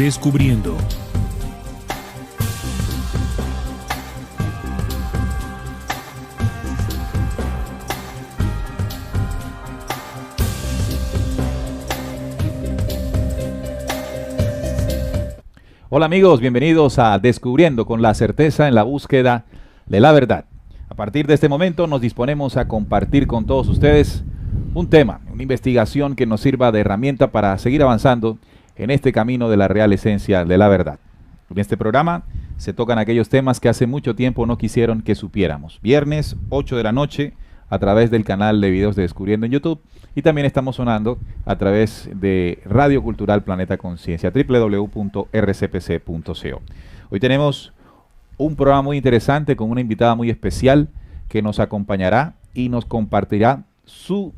Descubriendo. Hola amigos, bienvenidos a Descubriendo, con la certeza en la búsqueda de la verdad. A partir de este momento nos disponemos a compartir con todos ustedes un tema, una investigación que nos sirva de herramienta para seguir avanzando en este camino de la real esencia de la verdad. En este programa se tocan aquellos temas que hace mucho tiempo no quisieron que supiéramos. Viernes, 8 de la noche, a través del canal de videos de Descubriendo en YouTube, y también estamos sonando a través de Radio Cultural Planeta Conciencia, www.rcpc.co. Hoy tenemos un programa muy interesante con una invitada muy especial que nos acompañará y nos compartirá su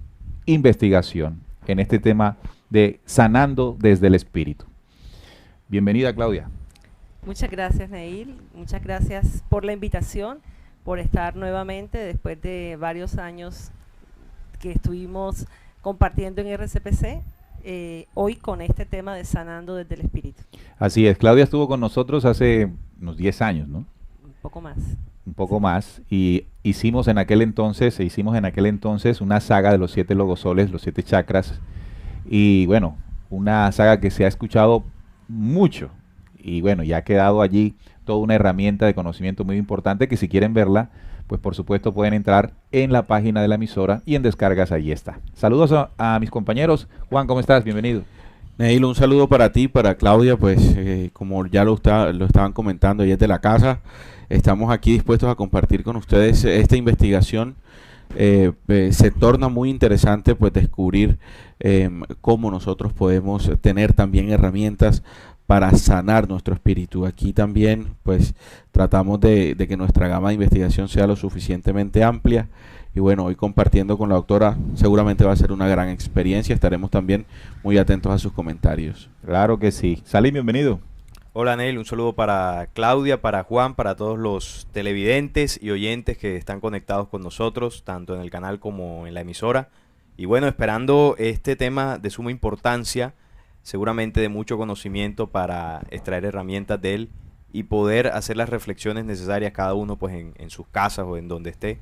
investigación en este tema de sanando desde el espíritu. Bienvenida, Claudia. Muchas gracias, Neil. Muchas gracias por la invitación, por estar nuevamente después de varios años que estuvimos compartiendo en RCPC, hoy con este tema de sanando desde el espíritu. Así es, Claudia estuvo con nosotros hace unos 10 años, ¿no? Un poco más. Un poco más, y hicimos en aquel entonces una saga de los 7 logosoles, los 7 chakras, y bueno, una saga que se ha escuchado mucho, y bueno, ya ha quedado allí toda una herramienta de conocimiento muy importante que si quieren verla, pues por supuesto pueden entrar en la página de la emisora y en descargas allí está. Saludos a mis compañeros. Juan, ¿cómo estás? Bienvenido. Neil, un saludo para ti, para Claudia, pues como ya lo estaban comentando, ella es de la casa. Estamos aquí dispuestos a compartir con ustedes esta investigación. Se torna muy interesante pues descubrir cómo nosotros podemos tener también herramientas para sanar nuestro espíritu. Aquí también pues tratamos de que nuestra gama de investigación sea lo suficientemente amplia, y bueno, hoy compartiendo con la doctora seguramente va a ser una gran experiencia. Estaremos también muy atentos a sus comentarios. Claro que sí. Salim, bienvenido. Hola, Neil, un saludo para Claudia, para Juan, para todos los televidentes y oyentes que están conectados con nosotros, tanto en el canal como en la emisora. Y bueno, esperando este tema de suma importancia, seguramente de mucho conocimiento para extraer herramientas de él y poder hacer las reflexiones necesarias cada uno pues en sus casas o en donde esté.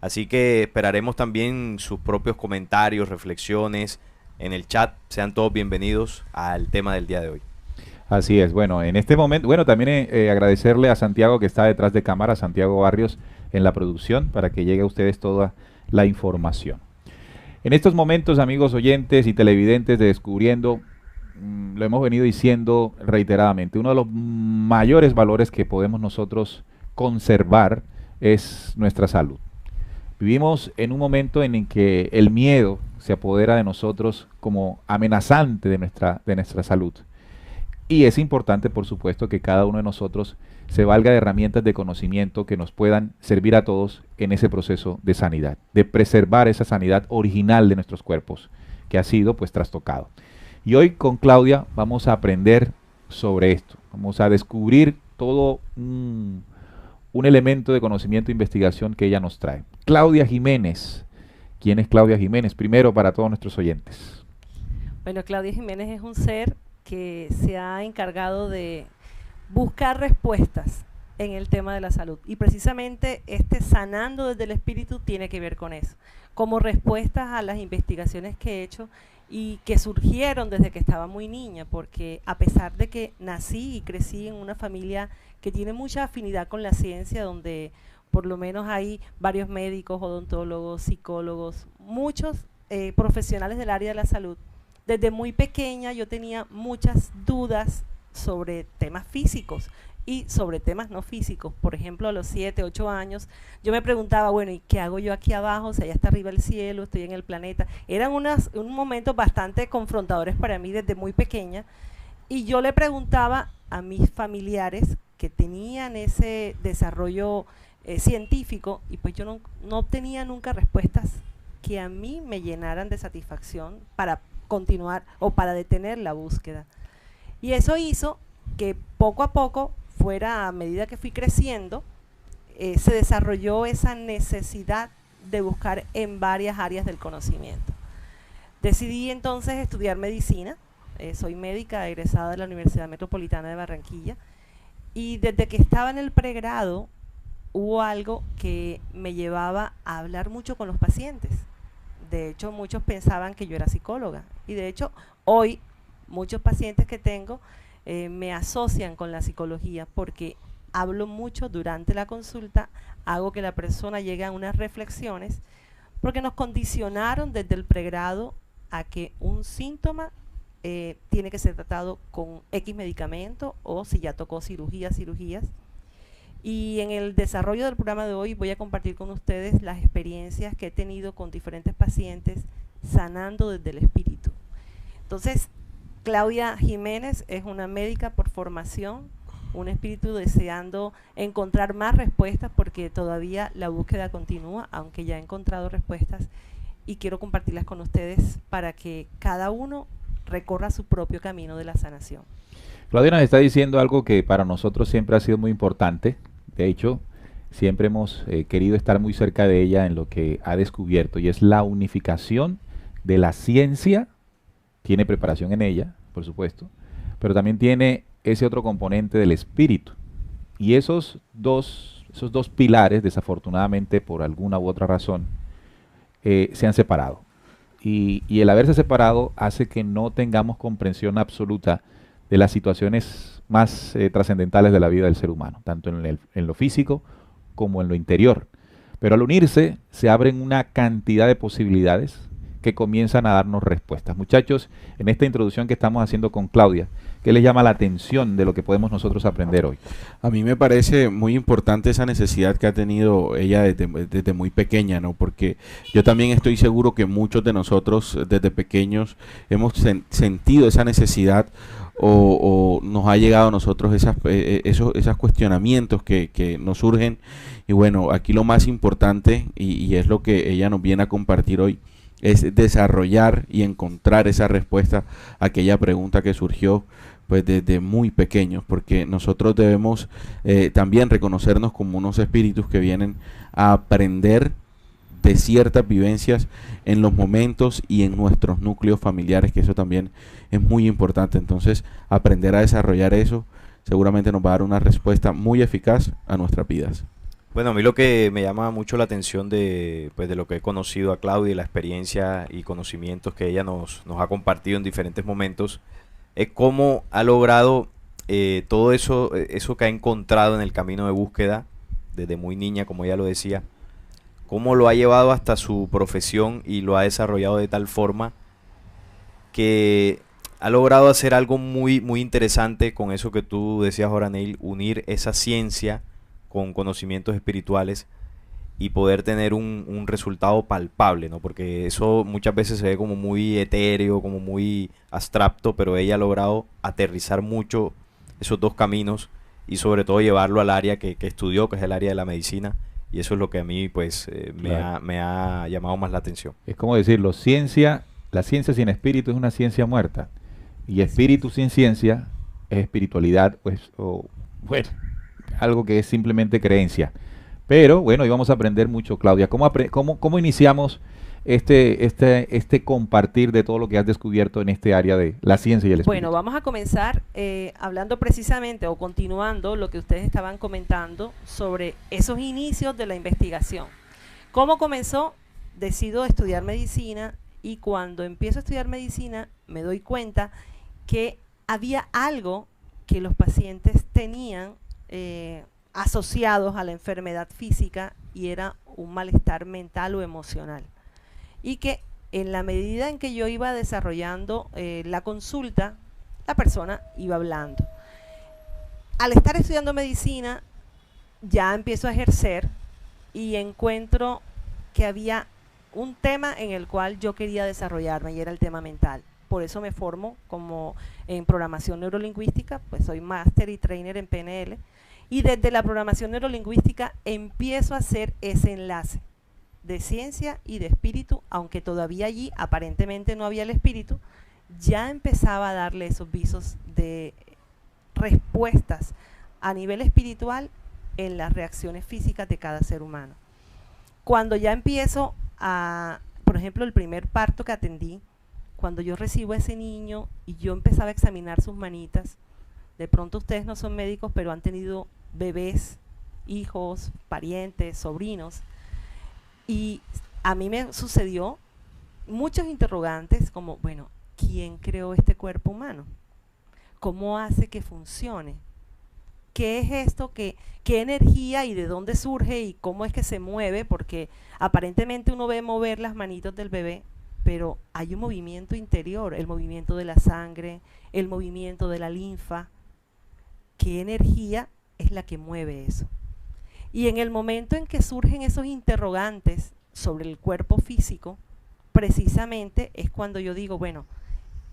Así que esperaremos también sus propios comentarios, reflexiones en el chat. Sean todos bienvenidos al tema del día de hoy. Así es. Bueno, en este momento, bueno, también agradecerle a Santiago que está detrás de cámara, Santiago Barrios, en la producción, para que llegue a ustedes toda la información. En estos momentos, amigos oyentes y televidentes de Descubriendo, lo hemos venido diciendo reiteradamente, uno de los mayores valores que podemos nosotros conservar es nuestra salud. Vivimos en un momento en el que el miedo se apodera de nosotros como amenazante de nuestra salud. Y es importante, por supuesto, que cada uno de nosotros se valga de herramientas de conocimiento que nos puedan servir a todos en ese proceso de sanidad, de preservar esa sanidad original de nuestros cuerpos, que ha sido pues trastocado. Y hoy con Claudia vamos a aprender sobre esto, vamos a descubrir todo un elemento de conocimiento e investigación que ella nos trae. Claudia Jiménez. ¿Quién es Claudia Jiménez? Primero, para todos nuestros oyentes. Bueno, Claudia Jiménez es un ser que se ha encargado de buscar respuestas en el tema de la salud. Y precisamente este sanando desde el espíritu tiene que ver con eso, como respuestas a las investigaciones que he hecho y que surgieron desde que estaba muy niña, porque a pesar de que nací y crecí en una familia que tiene mucha afinidad con la ciencia, donde por lo menos hay varios médicos, odontólogos, psicólogos, muchos profesionales del área de la salud, desde muy pequeña yo tenía muchas dudas sobre temas físicos y sobre temas no físicos. Por ejemplo, a los 7, 8 años, yo me preguntaba, bueno, ¿y qué hago yo aquí abajo? O sea, allá está arriba el cielo, estoy en el planeta. Eran un momento bastante confrontadores para mí desde muy pequeña. Y yo le preguntaba a mis familiares que tenían ese desarrollo científico, y pues yo no obtenía nunca respuestas que a mí me llenaran de satisfacción para continuar o para detener la búsqueda. Y eso hizo que poco a poco fuera, a medida que fui creciendo, se desarrolló esa necesidad de buscar en varias áreas del conocimiento. Decidí entonces estudiar medicina. soy médica egresada de la Universidad Metropolitana de Barranquilla, y desde que estaba en el pregrado hubo algo que me llevaba a hablar mucho con los pacientes. De hecho, muchos pensaban que yo era psicóloga, y de hecho hoy muchos pacientes que tengo me asocian con la psicología porque hablo mucho durante la consulta, hago que la persona llegue a unas reflexiones, porque nos condicionaron desde el pregrado a que un síntoma tiene que ser tratado con X medicamento, o si ya tocó cirugías. Y en el desarrollo del programa de hoy voy a compartir con ustedes las experiencias que he tenido con diferentes pacientes sanando desde el espíritu. Entonces, Claudia Jiménez es una médica por formación, un espíritu deseando encontrar más respuestas, porque todavía la búsqueda continúa, aunque ya he encontrado respuestas, y quiero compartirlas con ustedes para que cada uno recorra su propio camino de la sanación. Claudia nos está diciendo algo que para nosotros siempre ha sido muy importante. De hecho, siempre hemos querido estar muy cerca de ella en lo que ha descubierto, y es la unificación de la ciencia. Tiene preparación en ella, por supuesto, pero también tiene ese otro componente del espíritu. Y esos dos pilares, desafortunadamente, por alguna u otra razón, se han separado. Y el haberse separado hace que no tengamos comprensión absoluta de las situaciones más trascendentales de la vida del ser humano, tanto en lo físico como en lo interior. Pero al unirse, se abren una cantidad de posibilidades que comienzan a darnos respuestas. Muchachos, en esta introducción que estamos haciendo con Claudia, ¿qué les llama la atención de lo que podemos nosotros aprender hoy? A mí me parece muy importante esa necesidad que ha tenido ella desde muy pequeña, ¿no? Porque yo también estoy seguro que muchos de nosotros desde pequeños hemos sentido esa necesidad, o nos ha llegado a nosotros esos cuestionamientos que nos surgen. Y bueno, aquí lo más importante, y es lo que ella nos viene a compartir hoy, es desarrollar y encontrar esa respuesta a aquella pregunta que surgió pues desde muy pequeños, porque nosotros debemos también reconocernos como unos espíritus que vienen a aprender de ciertas vivencias en los momentos y en nuestros núcleos familiares, que eso también es muy importante. Entonces, aprender a desarrollar eso seguramente nos va a dar una respuesta muy eficaz a nuestras vidas. Bueno, a mí lo que me llama mucho la atención de lo que he conocido a Claudia, y la experiencia y conocimientos que ella nos ha compartido en diferentes momentos, es cómo ha logrado todo eso que ha encontrado en el camino de búsqueda desde muy niña, como ella lo decía, cómo lo ha llevado hasta su profesión y lo ha desarrollado de tal forma que ha logrado hacer algo muy, muy interesante con eso que tú decías, Joraneil, unir esa ciencia con conocimientos espirituales y poder tener un resultado palpable, ¿no? Porque eso muchas veces se ve como muy etéreo, como muy abstracto, pero ella ha logrado aterrizar mucho esos dos caminos y sobre todo llevarlo al área que estudió, que es el área de la medicina, y eso es lo que a mí pues me ha llamado más la atención. Es como decirlo, la ciencia sin espíritu es una ciencia muerta, y espíritu sin ciencia es espiritualidad, pues, bueno, algo que es simplemente creencia. Pero bueno, hoy vamos a aprender mucho, Claudia. ¿Cómo iniciamos este compartir de todo lo que has descubierto en este área de la ciencia y el espíritu? Bueno, vamos a comenzar hablando precisamente, o continuando lo que ustedes estaban comentando sobre esos inicios de la investigación. ¿Cómo comenzó? Decido estudiar medicina, y cuando empiezo a estudiar medicina me doy cuenta que había algo que los pacientes tenían asociados a la enfermedad física, y era un malestar mental o emocional, y que en la medida en que yo iba desarrollando la consulta, la persona iba hablando. Al estar estudiando medicina, ya empiezo a ejercer y encuentro que había un tema en el cual yo quería desarrollarme, y era el tema mental. Por eso me formo como en programación neurolingüística, pues soy máster y trainer en PNL, y desde la programación neurolingüística empiezo a hacer ese enlace de ciencia y de espíritu, aunque todavía allí aparentemente no había el espíritu, ya empezaba a darle esos visos de respuestas a nivel espiritual en las reacciones físicas de cada ser humano. Cuando ya empiezo por ejemplo, el primer parto que atendí, cuando yo recibo a ese niño y yo empezaba a examinar sus manitas, de pronto ustedes no son médicos, pero han tenido bebés, hijos, parientes, sobrinos, y a mí me sucedió muchos interrogantes como, bueno, ¿quién creó este cuerpo humano? ¿Cómo hace que funcione? ¿Qué es esto? ¿Qué energía y de dónde surge y cómo es que se mueve? Porque aparentemente uno ve mover las manitos del bebé, pero hay un movimiento interior, el movimiento de la sangre, el movimiento de la linfa. ¿Qué energía es la que mueve eso? Y en el momento en que surgen esos interrogantes sobre el cuerpo físico, precisamente es cuando yo digo, bueno,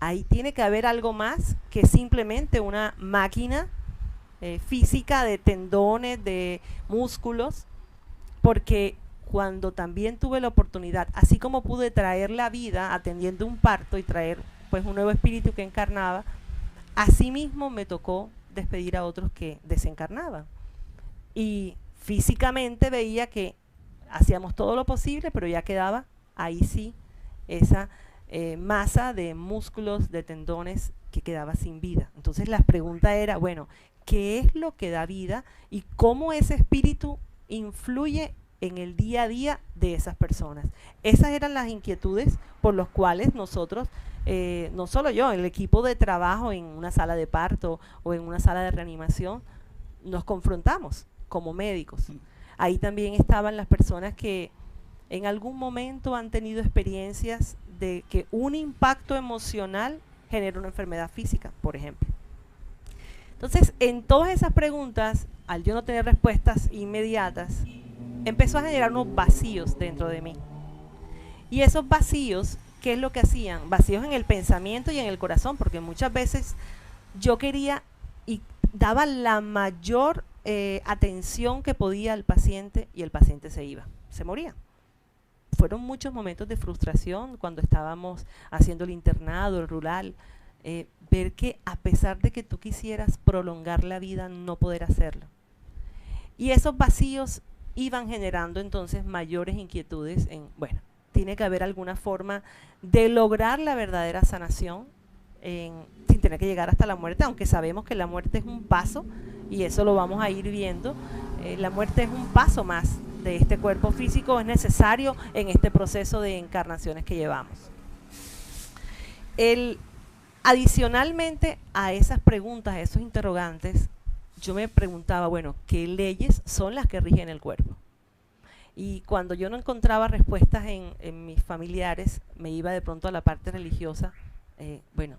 ahí tiene que haber algo más que simplemente una máquina física de tendones, de músculos, porque cuando también tuve la oportunidad, así como pude traer la vida atendiendo un parto y traer pues un nuevo espíritu que encarnaba, asimismo me tocó despedir a otros que desencarnaban. Y físicamente veía que hacíamos todo lo posible, pero ya quedaba ahí sí esa masa de músculos, de tendones que quedaba sin vida. Entonces la pregunta era, bueno, ¿qué es lo que da vida y cómo ese espíritu influye en el día a día de esas personas? Esas eran las inquietudes por las cuales nosotros, no solo yo, el equipo de trabajo en una sala de parto o en una sala de reanimación, nos confrontamos como médicos. Ahí también estaban las personas que en algún momento han tenido experiencias de que un impacto emocional genera una enfermedad física, por ejemplo. Entonces, en todas esas preguntas, al yo no tener respuestas inmediatas, empezó a generar unos vacíos dentro de mí. Y esos vacíos, ¿qué es lo que hacían? Vacíos en el pensamiento y en el corazón, porque muchas veces yo quería y daba la mayor atención que podía al paciente y el paciente se iba, se moría. Fueron muchos momentos de frustración cuando estábamos haciendo el internado, el rural, ver que a pesar de que tú quisieras prolongar la vida, no poder hacerlo. Y esos vacíos iban generando entonces mayores inquietudes en, bueno, tiene que haber alguna forma de lograr la verdadera sanación sin tener que llegar hasta la muerte, aunque sabemos que la muerte es un paso, y eso lo vamos a ir viendo. La muerte es un paso más de este cuerpo físico, es necesario en este proceso de encarnaciones que llevamos. Adicionalmente a esas preguntas, a esos interrogantes, yo me preguntaba, bueno, ¿qué leyes son las que rigen el cuerpo? Y cuando yo no encontraba respuestas en mis familiares, me iba de pronto a la parte religiosa, bueno,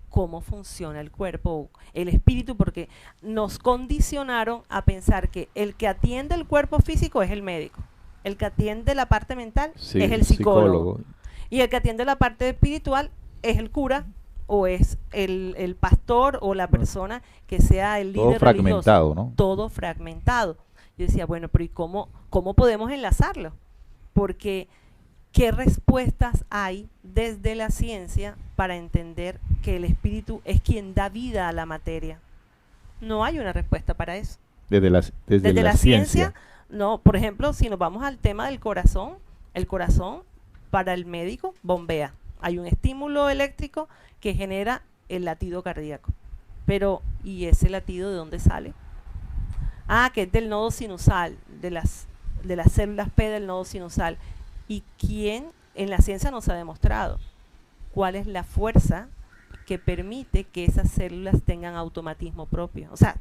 ¿cómo funciona el cuerpo, el espíritu? Porque nos condicionaron a pensar que el que atiende el cuerpo físico es el médico, el que atiende la parte mental es el psicólogo, y el que atiende la parte espiritual es el cura, o es el pastor o la persona que sea el líder todo fragmentado, religioso. ¿no? Todo fragmentado. Yo decía, bueno, pero ¿y cómo podemos enlazarlo? Porque ¿qué respuestas hay desde la ciencia para entender que el espíritu es quien da vida a la materia? No hay una respuesta para eso. Desde la ciencia, no. Por ejemplo, si nos vamos al tema del corazón, el corazón para el médico bombea. Hay un estímulo eléctrico que genera el latido cardíaco. Pero, ¿y ese latido de dónde sale? Ah, que es del nodo sinusal, de las células P del nodo sinusal. ¿Y quién en la ciencia nos ha demostrado cuál es la fuerza que permite que esas células tengan automatismo propio? O sea,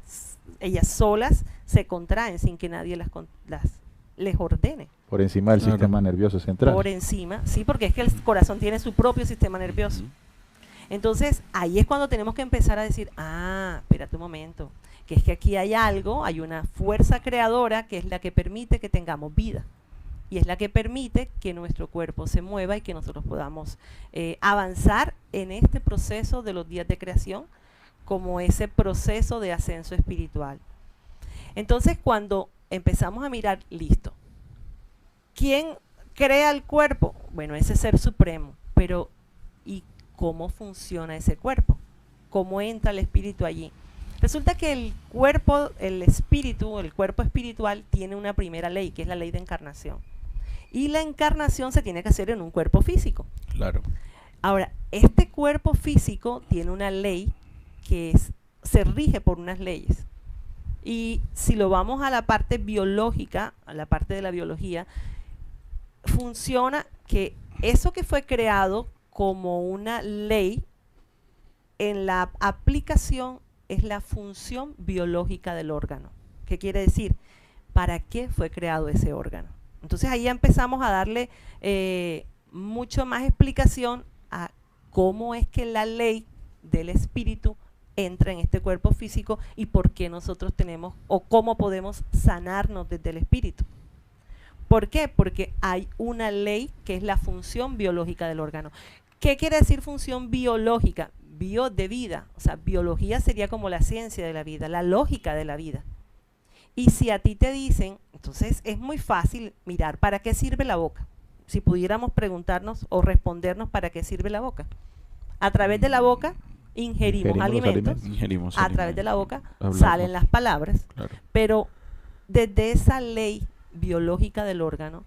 ellas solas se contraen sin que nadie les ordene. Por encima del sistema nervioso central. Por encima, sí, porque es que el corazón tiene su propio sistema nervioso. Entonces, ahí es cuando tenemos que empezar a decir, espérate un momento, que es que aquí hay algo, hay una fuerza creadora que es la que permite que tengamos vida. Y es la que permite que nuestro cuerpo se mueva y que nosotros podamos avanzar en este proceso de los días de creación, como ese proceso de ascenso espiritual. Entonces, cuando empezamos a mirar, listo, ¿quién crea el cuerpo? Bueno, ese ser supremo, pero ¿y cómo funciona ese cuerpo? ¿Cómo entra el espíritu allí? Resulta que el cuerpo, el cuerpo espiritual tiene una primera ley, que es la ley de encarnación. Y la encarnación se tiene que hacer en un cuerpo físico. Claro. Ahora, este cuerpo físico tiene una ley que se rige por unas leyes. Y si lo vamos a la parte biológica, a la parte de la biología, funciona que eso que fue creado como una ley, en la aplicación es la función biológica del órgano. ¿Qué quiere decir? ¿Para qué fue creado ese órgano? Entonces ahí ya empezamos a darle mucho más explicación a cómo es que la ley del espíritu entra en este cuerpo físico y por qué nosotros tenemos o cómo podemos sanarnos desde el espíritu. ¿Por qué? Porque hay una ley que es la función biológica del órgano. ¿Qué quiere decir función biológica? Bio de vida, o sea, biología sería como la ciencia de la vida, la lógica de la vida. Y si a ti te dicen, entonces es muy fácil mirar para qué sirve la boca. Si pudiéramos preguntarnos o respondernos para qué sirve la boca. A través de la boca ingerimos alimentos, a través de la boca salen las palabras, claro. Pero desde esa ley biológica del órgano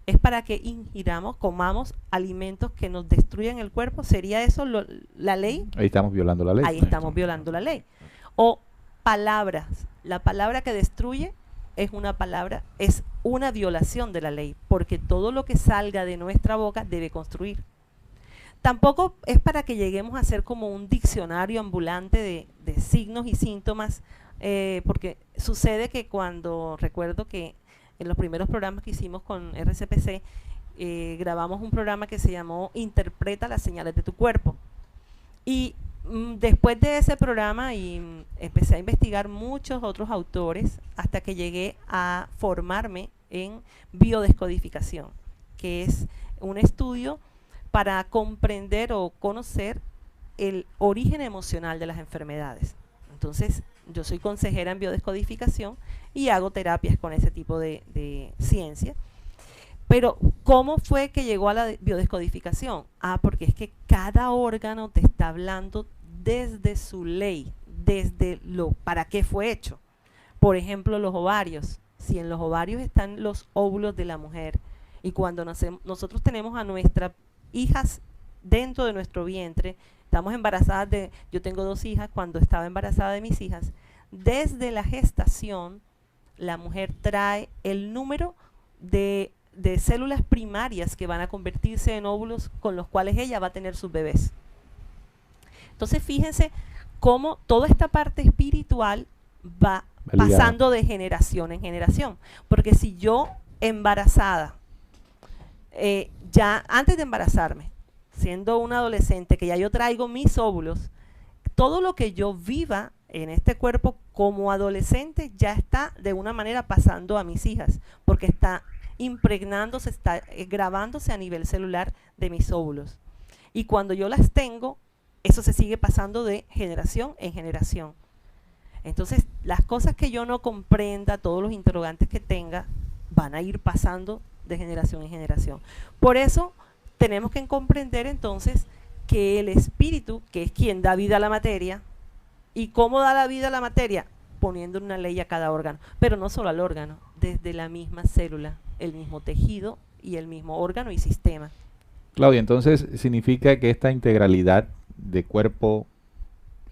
es para que ingiramos, comamos alimentos que nos destruyen el cuerpo. ¿Sería eso la ley? Ahí estamos violando la ley. Ahí estamos violando la ley. O palabras. La palabra que destruye es una palabra, es una violación de la ley, porque todo lo que salga de nuestra boca debe construir. Tampoco es para que lleguemos a ser como un diccionario ambulante de signos y síntomas, porque sucede que recuerdo que en los primeros programas que hicimos con RCPC, grabamos un programa que se llamó Interpreta las señales de tu cuerpo. Y después de ese programa empecé a investigar muchos otros autores hasta que llegué a formarme en biodescodificación, que es un estudio para comprender o conocer el origen emocional de las enfermedades. Entonces, yo soy consejera en biodescodificación y hago terapias con ese tipo de ciencia. Pero, ¿cómo fue que llegó a la biodescodificación? Porque es que cada órgano te está hablando desde su ley, desde para qué fue hecho. Por ejemplo, los ovarios. Si en los ovarios están los óvulos de la mujer y cuando nosotros tenemos a nuestras hijas dentro de nuestro vientre, estamos embarazadas yo tengo 2 hijas, cuando estaba embarazada de mis hijas, desde la gestación, la mujer trae el número de células primarias que van a convertirse en óvulos con los cuales ella va a tener sus bebés. Entonces fíjense cómo toda esta parte espiritual va pasando de generación en generación. Porque si yo embarazada, ya antes de embarazarme, siendo una adolescente, que ya yo traigo mis óvulos, todo lo que yo viva en este cuerpo como adolescente ya está de una manera pasando a mis hijas, porque está impregnándose, está grabándose a nivel celular de mis óvulos. Y cuando yo las tengo, eso se sigue pasando de generación en generación. Entonces, las cosas que yo no comprenda, todos los interrogantes que tenga, van a ir pasando de generación en generación. Por eso, tenemos que comprender entonces que el espíritu, que es quien da vida a la materia, ¿y cómo da la vida a la materia? Poniendo una ley a cada órgano, pero no solo al órgano, desde la misma célula, el mismo tejido y el mismo órgano y sistema. Claudia, entonces significa que esta integralidad de cuerpo,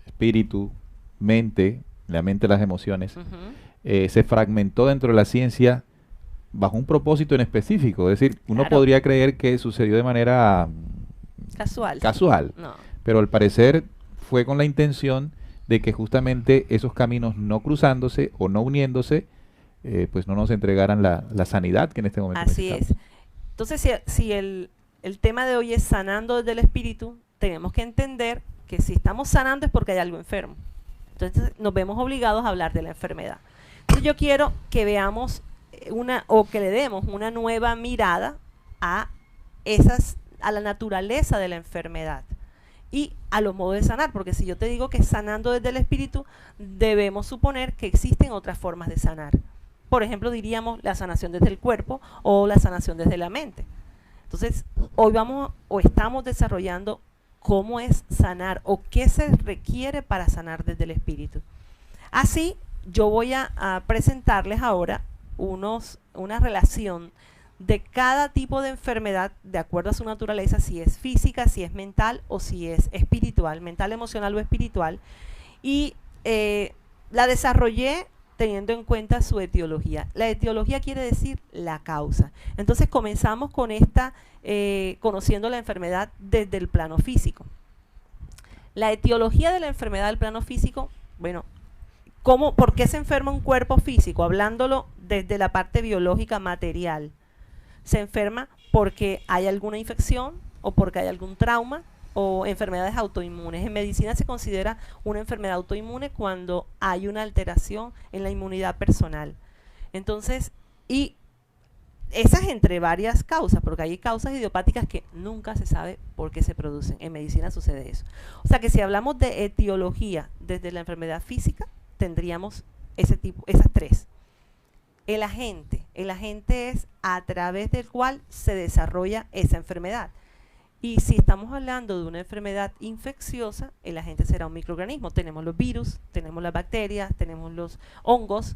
espíritu, mente, la mente, las emociones, se fragmentó dentro de la ciencia bajo un propósito en específico. Es decir, uno podría creer que sucedió de manera casual, no. Pero al parecer fue con la intención de que justamente esos caminos no cruzándose o no uniéndose, pues no nos entregaran la sanidad que en este momento Así es. Entonces, si el tema de hoy es sanando desde el espíritu, tenemos que entender que si estamos sanando es porque hay algo enfermo. Entonces nos vemos obligados a hablar de la enfermedad. Entonces yo quiero que veamos que le demos una nueva mirada a la naturaleza de la enfermedad y a los modos de sanar, porque si yo te digo que es sanando desde el espíritu, debemos suponer que existen otras formas de sanar. Por ejemplo, diríamos la sanación desde el cuerpo o la sanación desde la mente. Entonces, hoy estamos desarrollando cómo es sanar o qué se requiere para sanar desde el espíritu. Así, yo voy a presentarles ahora una relación de cada tipo de enfermedad de acuerdo a su naturaleza, si es física, si es mental o si es espiritual, mental, emocional o espiritual, y la desarrollé teniendo en cuenta su etiología. La etiología quiere decir la causa. Entonces comenzamos con esta, conociendo la enfermedad desde el plano físico. La etiología de la enfermedad del plano físico, bueno, ¿por qué se enferma un cuerpo físico? Hablándolo desde la parte biológica material. Se enferma porque hay alguna infección o porque hay algún trauma o enfermedades autoinmunes. En medicina se considera una enfermedad autoinmune cuando hay una alteración en la inmunidad personal. Entonces, y esas entre varias causas, porque hay causas idiopáticas que nunca se sabe por qué se producen. En medicina sucede eso. O sea que si hablamos de etiología desde la enfermedad física, tendríamos esas tres. El agente es a través del cual se desarrolla esa enfermedad. Y si estamos hablando de una enfermedad infecciosa, el agente será un microorganismo. Tenemos los virus, tenemos las bacterias, tenemos los hongos,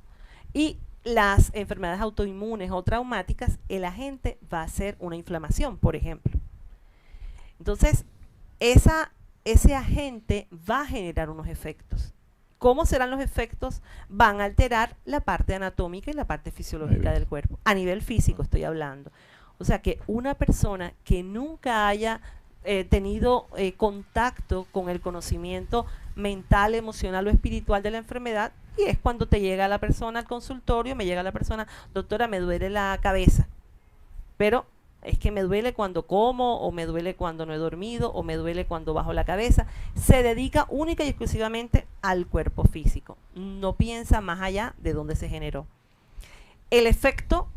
y las enfermedades autoinmunes o traumáticas, el agente va a ser una inflamación, por ejemplo. Entonces, ese agente va a generar unos efectos. ¿Cómo serán los efectos? Van a alterar la parte anatómica y la parte fisiológica del cuerpo. A nivel físico estoy hablando. O sea que una persona que nunca haya tenido contacto con el conocimiento mental, emocional o espiritual de la enfermedad, y es cuando te llega la persona al consultorio, me llega la persona, doctora, me duele la cabeza, pero es que me duele cuando como, o me duele cuando no he dormido, o me duele cuando bajo la cabeza. Se dedica única y exclusivamente al cuerpo físico. No piensa más allá de dónde se generó. El efecto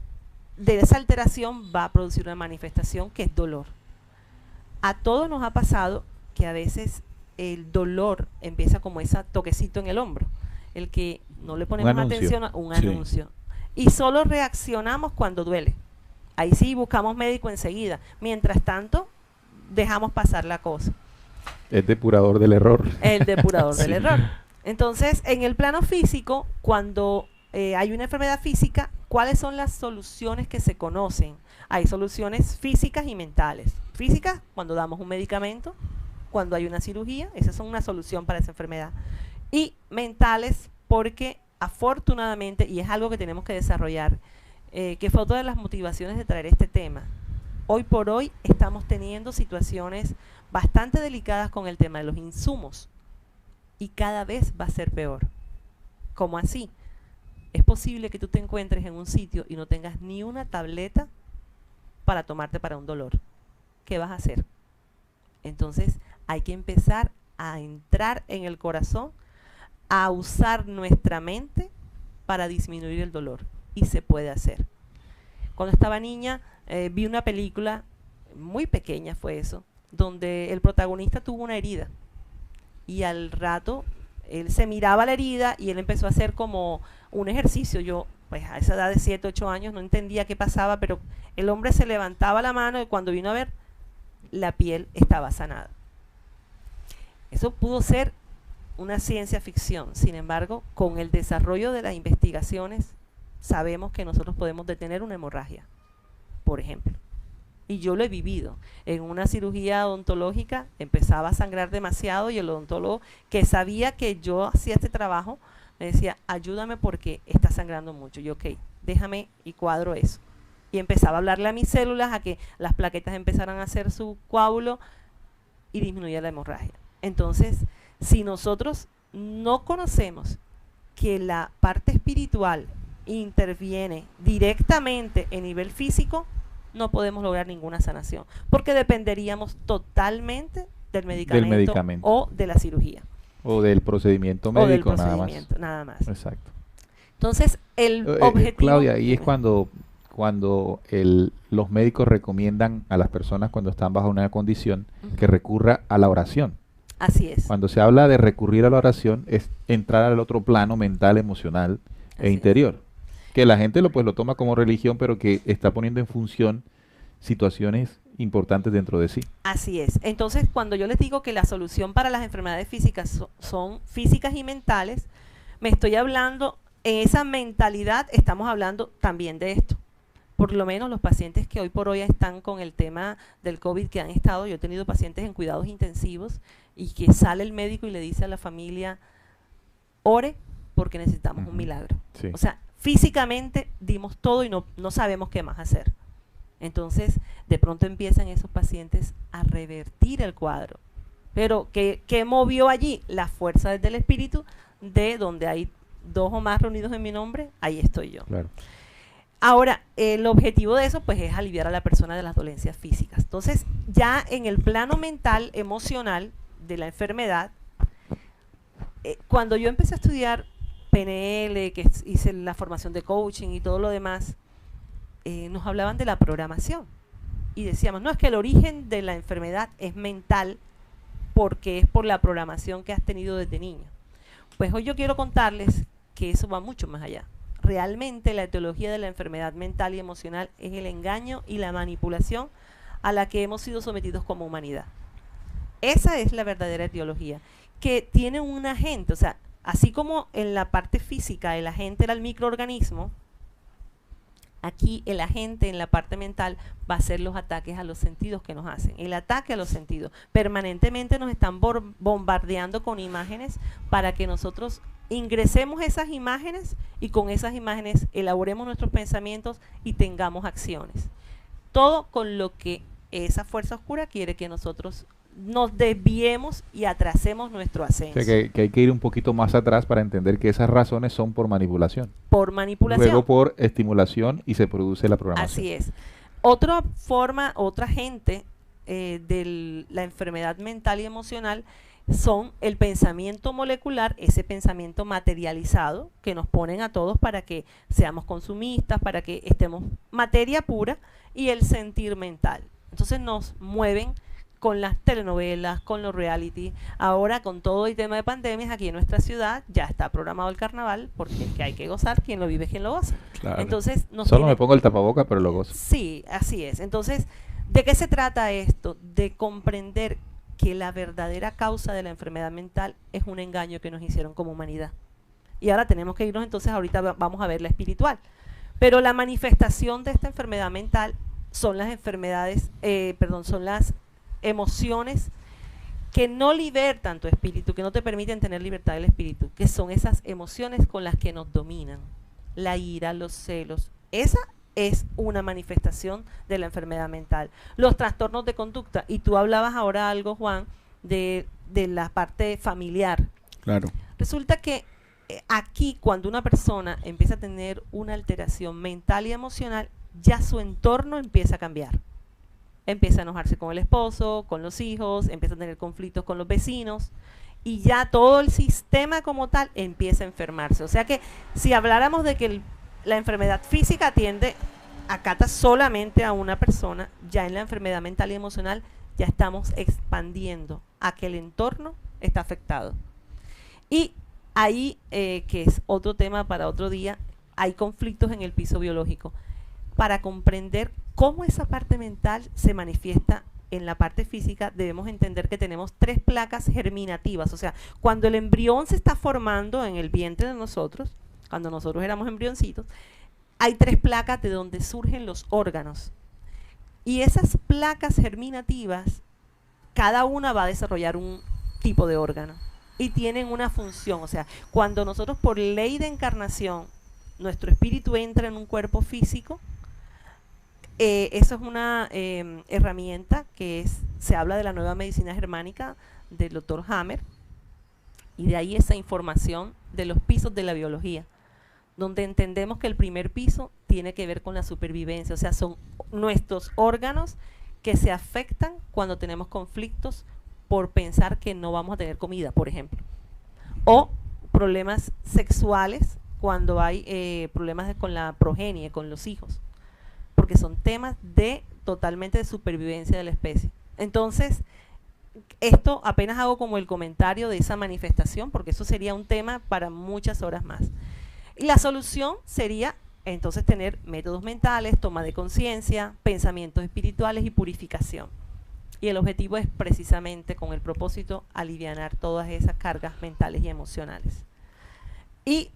de esa alteración va a producir una manifestación que es dolor. A todos nos ha pasado que a veces el dolor empieza como ese toquecito en el hombro, el que no le ponemos atención a un anuncio. Y solo reaccionamos cuando duele. Ahí sí buscamos médico enseguida. Mientras tanto, dejamos pasar la cosa. El depurador del error. El depurador del error. Entonces, en el plano físico, cuando hay una enfermedad física, ¿cuáles son las soluciones que se conocen? Hay soluciones físicas y mentales. Físicas, cuando damos un medicamento, cuando hay una cirugía, esas son una solución para esa enfermedad. Y mentales, porque afortunadamente, y es algo que tenemos que desarrollar, que fue otra de las motivaciones de traer este tema. Hoy por hoy estamos teniendo situaciones bastante delicadas con el tema de los insumos, y cada vez va a ser peor. ¿Cómo así? Es posible que tú te encuentres en un sitio y no tengas ni una tableta para tomarte para un dolor. ¿Qué vas a hacer? Entonces hay que empezar a entrar en el corazón, a usar nuestra mente para disminuir el dolor. Y se puede hacer. Cuando estaba niña, vi una película, muy pequeña fue eso, donde el protagonista tuvo una herida. Y al rato, él se miraba la herida y él empezó a hacer como un ejercicio. Yo, pues a esa edad de 7, 8 años, no entendía qué pasaba, pero el hombre se levantaba la mano y cuando vino a ver, la piel estaba sanada. Eso pudo ser una ciencia ficción. Sin embargo, con el desarrollo de las investigaciones, sabemos que nosotros podemos detener una hemorragia, por ejemplo. Y yo lo he vivido. En una cirugía odontológica empezaba a sangrar demasiado y el odontólogo, que sabía que yo hacía este trabajo, me decía, ayúdame porque está sangrando mucho. Yo, ok, déjame y cuadro eso. Y empezaba a hablarle a mis células a que las plaquetas empezaran a hacer su coágulo y disminuía la hemorragia. Entonces, si nosotros no conocemos que la parte espiritual interviene directamente en nivel físico, no podemos lograr ninguna sanación, porque dependeríamos totalmente del medicamento o de la cirugía. O del procedimiento médico, nada más. Exacto. Entonces, el objetivo... Claudia, ahí es cuando los médicos recomiendan a las personas cuando están bajo una condición que recurra a la oración. Así es. Cuando se habla de recurrir a la oración, es entrar al otro plano mental, emocional e interior. Que la gente lo toma como religión, pero que está poniendo en función situaciones importantes dentro de sí. Así es. Entonces, cuando yo les digo que la solución para las enfermedades físicas son físicas y mentales, me estoy hablando, en esa mentalidad estamos hablando también de esto. por lo menos los pacientes que hoy por hoy están con el tema del COVID, que han estado, yo he tenido pacientes en cuidados intensivos y que sale el médico y le dice a la familia, ore porque necesitamos un milagro. Sí. O sea, físicamente dimos todo y no sabemos qué más hacer. Entonces, de pronto empiezan esos pacientes a revertir el cuadro. Pero, ¿qué movió allí? La fuerza del espíritu, de donde hay 2 o más reunidos en mi nombre, ahí estoy yo. Claro. Ahora, el objetivo de eso pues es aliviar a la persona de las dolencias físicas. Entonces, ya en el plano mental, emocional de la enfermedad, cuando yo empecé a estudiar PNL, que hice la formación de coaching y todo lo demás, nos hablaban de la programación. Y decíamos, no, es que el origen de la enfermedad es mental porque es por la programación que has tenido desde niño. Pues hoy yo quiero contarles que eso va mucho más allá. Realmente la etiología de la enfermedad mental y emocional es el engaño y la manipulación a la que hemos sido sometidos como humanidad. Esa es la verdadera etiología, que tiene un agente, o sea, así como en la parte física el agente era el microorganismo, aquí el agente en la parte mental va a ser los ataques a los sentidos que nos hacen. El ataque a los sentidos. Permanentemente nos están bombardeando con imágenes para que nosotros ingresemos esas imágenes y con esas imágenes elaboremos nuestros pensamientos y tengamos acciones. Todo con lo que esa fuerza oscura quiere que nosotros nos desviemos y atrasemos nuestro ascenso. O sea, que hay que ir un poquito más atrás para entender que esas razones son por manipulación. Por manipulación. Luego por estimulación y se produce la programación. Así es. Otra forma, otra gente de la enfermedad mental y emocional son el pensamiento molecular, ese pensamiento materializado que nos ponen a todos para que seamos consumistas, para que estemos materia pura, y el sentir mental. Entonces nos mueven con las telenovelas, con los reality. Ahora, con todo el tema de pandemias, aquí en nuestra ciudad ya está programado el carnaval, porque es que hay que gozar, quien lo vive, quien lo goza. Claro. Entonces, Solo me pongo el tapaboca, pero lo gozo. Sí, así es. Entonces, ¿de qué se trata esto? De comprender que la verdadera causa de la enfermedad mental es un engaño que nos hicieron como humanidad. Y ahora tenemos que irnos, entonces ahorita vamos a ver la espiritual. Pero la manifestación de esta enfermedad mental son las enfermedades, son las emociones que no libertan tu espíritu, que no te permiten tener libertad del espíritu, que son esas emociones con las que nos dominan. La ira, los celos, esa es una manifestación de la enfermedad mental. Los trastornos de conducta, y tú hablabas ahora algo, Juan, de la parte familiar. Claro. Resulta que aquí, cuando una persona empieza a tener una alteración mental y emocional, ya su entorno empieza a cambiar. Empieza a enojarse con el esposo, con los hijos, empieza a tener conflictos con los vecinos, y ya todo el sistema como tal empieza a enfermarse. O sea que si habláramos de que la enfermedad física atiende, acata solamente a una persona, ya en la enfermedad mental y emocional ya estamos expandiendo a que el entorno está afectado. Y ahí, que es otro tema para otro día, hay conflictos en el piso biológico. Para comprender cómo esa parte mental se manifiesta en la parte física, debemos entender que tenemos 3 placas germinativas. O sea, cuando el embrión se está formando en el vientre de nosotros, cuando nosotros éramos embrioncitos, hay 3 placas de donde surgen los órganos. Y esas placas germinativas, cada una va a desarrollar un tipo de órgano. Y tienen una función. O sea, cuando nosotros por ley de encarnación, nuestro espíritu entra en un cuerpo físico, eso es una herramienta que se habla de la nueva medicina germánica del doctor Hammer, y de ahí esa información de los pisos de la biología, donde entendemos que el primer piso tiene que ver con la supervivencia, o sea, son nuestros órganos que se afectan cuando tenemos conflictos por pensar que no vamos a tener comida, por ejemplo, o problemas sexuales cuando hay problemas con la progenie, con los hijos, porque son temas totalmente de supervivencia de la especie. Entonces, esto apenas hago como el comentario de esa manifestación, porque eso sería un tema para muchas horas más. Y la solución sería entonces tener métodos mentales, toma de conciencia, pensamientos espirituales y purificación. Y el objetivo es precisamente, con el propósito, alivianar todas esas cargas mentales y emocionales. Y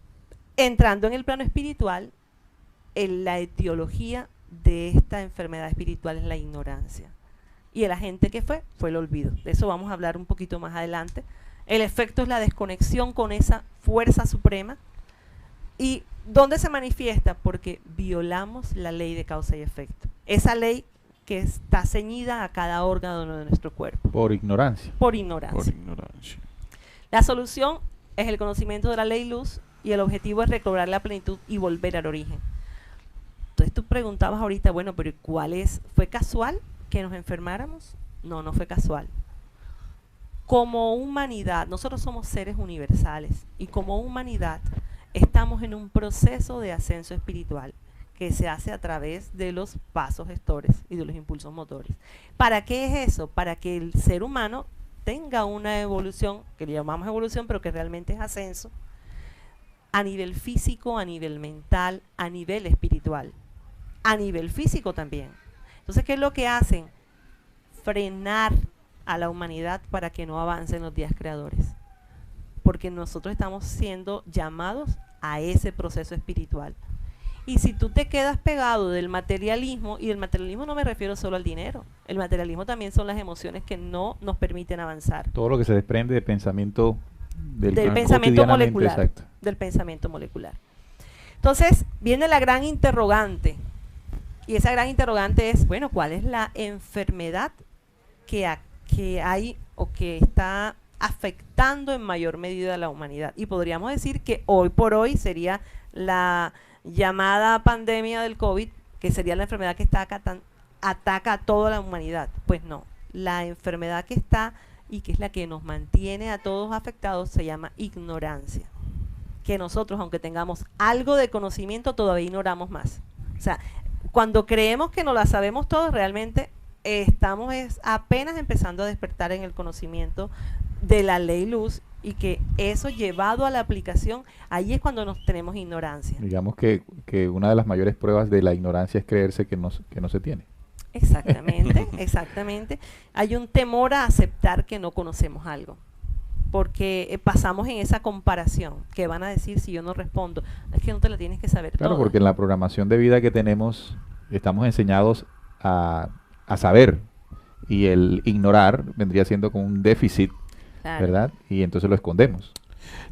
entrando en el plano espiritual, en la etiología de esta enfermedad espiritual es la ignorancia. Y el agente que fue el olvido. De eso vamos a hablar un poquito más adelante. El efecto es la desconexión con esa fuerza suprema. ¿Y dónde se manifiesta? Porque violamos la ley de causa y efecto. Esa ley que está ceñida a cada órgano de nuestro cuerpo. Por ignorancia. Por ignorancia. Por ignorancia. La solución es el conocimiento de la ley luz y el objetivo es recobrar la plenitud y volver al origen. Entonces tú preguntabas ahorita, bueno, pero ¿cuál es? ¿Fue casual que nos enfermáramos? No, no fue casual. Como humanidad, nosotros somos seres universales y como humanidad estamos en un proceso de ascenso espiritual que se hace a través de los pasos gestores y de los impulsos motores. ¿Para qué es eso? Para que el ser humano tenga una evolución, que le llamamos evolución, pero que realmente es ascenso, a nivel físico, a nivel mental, a nivel espiritual, a nivel físico también. Entonces, ¿qué es lo que hacen? Frenar a la humanidad para que no avance en los días creadores. Porque nosotros estamos siendo llamados a ese proceso espiritual. Y si tú te quedas pegado del materialismo, y del materialismo no me refiero solo al dinero, el materialismo también son las emociones que no nos permiten avanzar. Todo lo que se desprende de pensamiento del pensamiento molecular. Exacto. Del pensamiento molecular. Entonces, viene la gran interrogante. Y esa gran interrogante es, bueno, ¿cuál es la enfermedad que hay o que está afectando en mayor medida a la humanidad? Y podríamos decir que hoy por hoy sería la llamada pandemia del COVID, que sería la enfermedad que ataca a toda la humanidad. Pues no, la enfermedad que está y que es la que nos mantiene a todos afectados se llama ignorancia. Que nosotros, aunque tengamos algo de conocimiento, todavía ignoramos más. O sea, cuando creemos que no la sabemos todos, realmente estamos apenas empezando a despertar en el conocimiento de la ley luz, y que eso llevado a la aplicación, ahí es cuando nos tenemos ignorancia. Digamos que una de las mayores pruebas de la ignorancia es creerse que no se tiene. Exactamente, exactamente. Hay un temor a aceptar que no conocemos algo, porque pasamos en esa comparación. ¿Qué van a decir si yo no respondo? Es que no te la tienes que saber Claro, toda. porque en la programación de vida que tenemos estamos enseñados a saber, y el ignorar vendría siendo como un déficit, Claro. ¿verdad? Y entonces lo escondemos.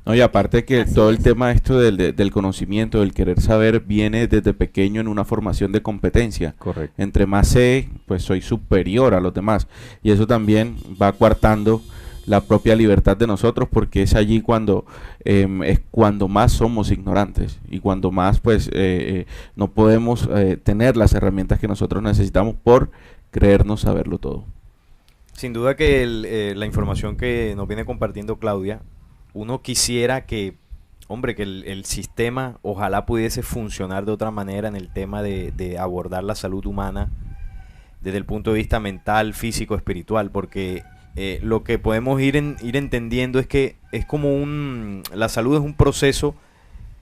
No, y aparte que Así todo el es. tema esto del conocimiento, del querer saber, viene desde pequeño en una formación de competencia. Correcto. Entre más sé, pues soy superior a los demás. Y eso también va coartando la propia libertad de nosotros, porque es allí cuando es cuando más somos ignorantes y cuando más pues no podemos tener las herramientas que nosotros necesitamos por creernos saberlo todo. Sin duda que la información que nos viene compartiendo Claudia, uno quisiera que, hombre, que el sistema ojalá pudiese funcionar de otra manera en el tema de abordar la salud humana desde el punto de vista mental, físico, espiritual, porque lo que podemos ir entendiendo es que es como la salud es un proceso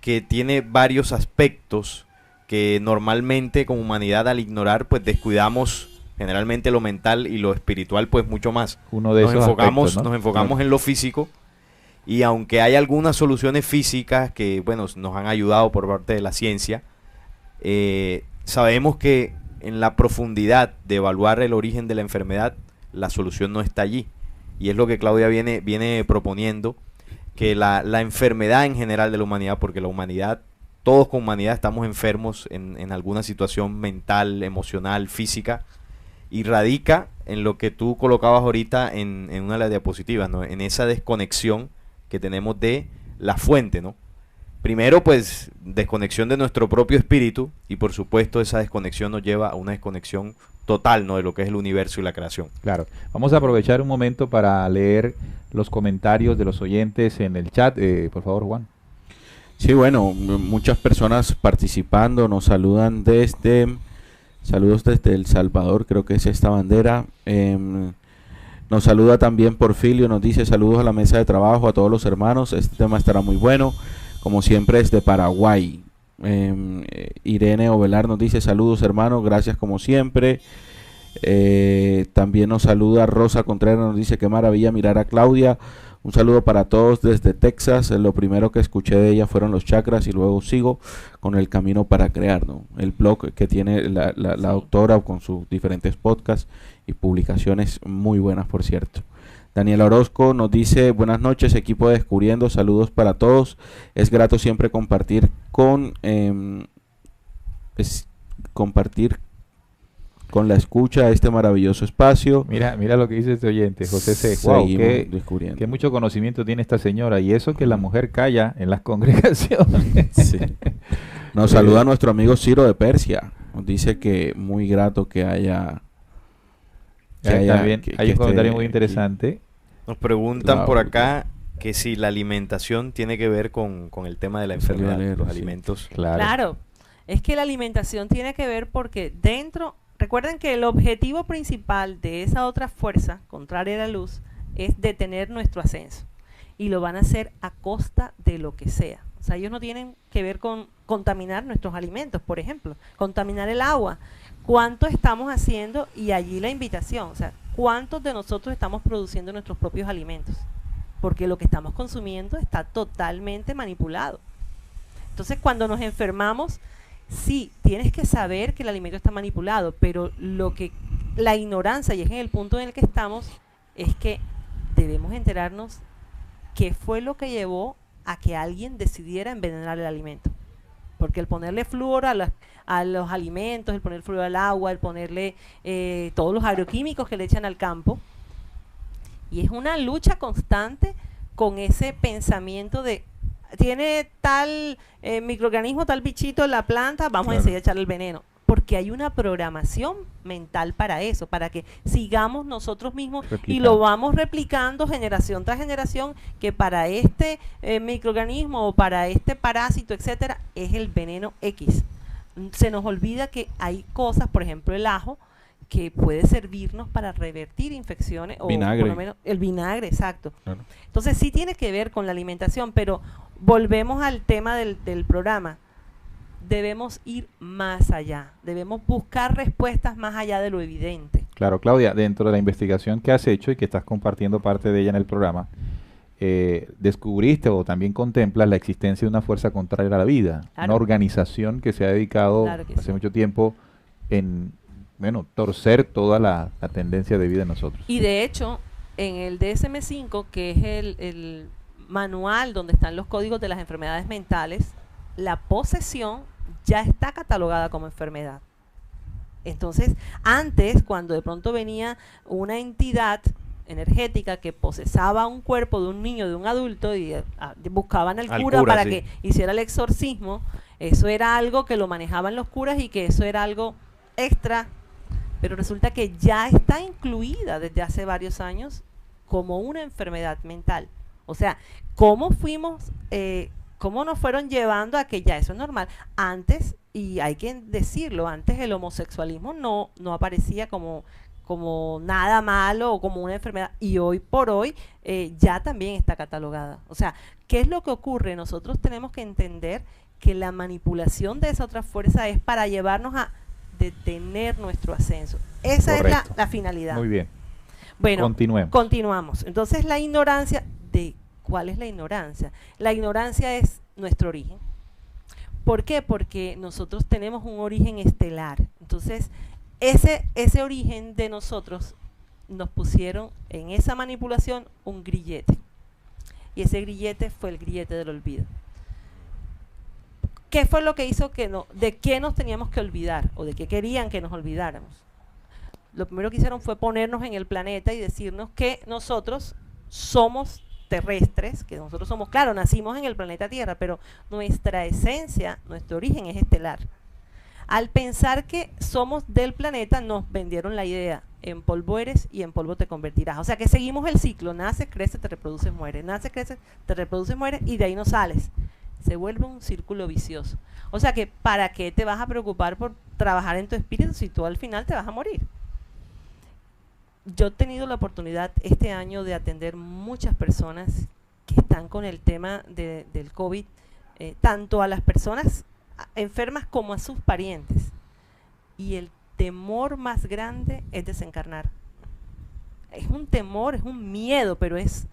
que tiene varios aspectos que normalmente como humanidad al ignorar pues descuidamos generalmente lo mental y lo espiritual pues mucho más. Uno de esos aspectos, ¿no? Nos enfocamos en lo físico, y aunque hay algunas soluciones físicas que bueno nos han ayudado por parte de la ciencia, sabemos que en la profundidad de evaluar el origen de la enfermedad la solución no está allí, y es lo que Claudia viene proponiendo, que la enfermedad en general de la humanidad, porque la humanidad, todos con humanidad estamos enfermos en alguna situación mental, emocional, física, y radica en lo que tú colocabas ahorita en una de las diapositivas, ¿no? En esa desconexión que tenemos de la fuente, ¿no? Primero, pues, desconexión de nuestro propio espíritu, y por supuesto esa desconexión nos lleva a una desconexión total, ¿no? De lo que es el universo y la creación. Claro. Vamos a aprovechar un momento para leer los comentarios de los oyentes en el chat. Por favor, Juan. Sí, bueno, muchas personas participando, nos saludan saludos desde El Salvador, creo que es esta bandera. Nos saluda también Porfirio, nos dice saludos a la mesa de trabajo, a todos los hermanos, este tema estará muy bueno, como siempre es de Paraguay. Irene Ovelar nos dice saludos hermanos, gracias como siempre. También nos saluda Rosa Contreras, nos dice qué maravilla mirar a Claudia, Un saludo para todos desde Texas. Lo primero que escuché de ella fueron los chakras y luego sigo con el camino para crear, ¿no? El blog que tiene la doctora con sus diferentes podcasts y publicaciones muy buenas, por cierto. Daniel Orozco nos dice: buenas noches, equipo de Descubriendo, saludos para todos. Es grato siempre compartir con la escucha este maravilloso espacio. Mira lo que dice este oyente, José C. Wow, qué mucho conocimiento tiene esta señora, y eso que la mujer calla en las congregaciones. Sí. Nos saluda nuestro amigo Ciro de Persia. Nos dice que muy grato que haya... También hay un comentario muy interesante. Nos preguntan por acá que si la alimentación tiene que ver con el tema de la enfermedad, los alimentos. Claro, es que la alimentación tiene que ver porque recuerden que el objetivo principal de esa otra fuerza contraria a la luz es detener nuestro ascenso, y lo van a hacer a costa de lo que sea. O sea, ellos no tienen que ver con contaminar nuestros alimentos, por ejemplo, contaminar el agua. ¿Cuánto estamos haciendo? Y allí la invitación, o sea, ¿cuántos de nosotros estamos produciendo nuestros propios alimentos? Porque lo que estamos consumiendo está totalmente manipulado. Entonces, cuando nos enfermamos, sí, tienes que saber que el alimento está manipulado, pero la ignorancia, y es en el punto en el que estamos, es que debemos enterarnos qué fue lo que llevó a que alguien decidiera envenenar el alimento. Porque el ponerle flúor a los alimentos, el poner flúor al agua, el ponerle todos los agroquímicos que le echan al campo, y es una lucha constante con ese pensamiento de tiene tal microorganismo, tal bichito en la planta, vamos a enseguida a echarle el veneno. Porque hay una programación mental para eso, para que sigamos nosotros mismos y lo vamos replicando generación tras generación, que para este microorganismo o para este parásito, etcétera, es el veneno X. Se nos olvida que hay cosas, por ejemplo el ajo, que puede servirnos para revertir infecciones, o vinagre. Por lo menos el vinagre, exacto. Claro. Entonces sí tiene que ver con la alimentación, pero volvemos al tema del programa. Debemos ir más allá, debemos buscar respuestas más allá de lo evidente. Claro, Claudia, dentro de la investigación que has hecho y que estás compartiendo parte de ella en el programa, descubriste o también contemplas la existencia de una fuerza contraria a la vida, una organización que se ha dedicado hace mucho tiempo en torcer toda la tendencia de vida en nosotros. Y de hecho, en el DSM-5, que es el manual donde están los códigos de las enfermedades mentales, la posesión ya está catalogada como enfermedad. Entonces, antes, cuando de pronto venía una entidad energética que posesaba un cuerpo de un niño, de un adulto, y buscaban al cura para que hiciera el exorcismo, eso era algo que lo manejaban los curas y que eso era algo extra, pero resulta que ya está incluida desde hace varios años como una enfermedad mental. O sea, ¿cómo nos fueron llevando a que ya eso es normal? Antes, y hay que decirlo, antes el homosexualismo no aparecía como nada malo o como una enfermedad, y hoy por hoy ya también está catalogada. O sea, ¿qué es lo que ocurre? Nosotros tenemos que entender que la manipulación de esa otra fuerza es para llevarnos a detener nuestro ascenso. Esa Correcto. Es la finalidad. Muy bien. Bueno, continuamos. Entonces, la ignorancia de... ¿Cuál es la ignorancia? La ignorancia es nuestro origen. ¿Por qué? Porque nosotros tenemos un origen estelar. Entonces, ese origen de nosotros nos pusieron en esa manipulación un grillete. Y ese grillete fue el grillete del olvido. ¿Qué fue lo que hizo de qué nos teníamos que olvidar o de qué querían que nos olvidáramos? Lo primero que hicieron fue ponernos en el planeta y decirnos que nosotros somos terrestres, que nosotros somos, claro, nacimos en el planeta Tierra, pero nuestra esencia, nuestro origen es estelar. Al pensar que somos del planeta, nos vendieron la idea: en polvo eres y en polvo te convertirás. O sea que seguimos el ciclo: naces, creces, te reproduces, mueres, naces, creces, te reproduces, mueres, y de ahí no sales. Se vuelve un círculo vicioso. O sea que, ¿para qué te vas a preocupar por trabajar en tu espíritu si tú al final te vas a morir? Yo he tenido la oportunidad este año de atender muchas personas que están con el tema del COVID, tanto a las personas enfermas como a sus parientes. Y el temor más grande es desencarnar. Es un temor, es un miedo, pero es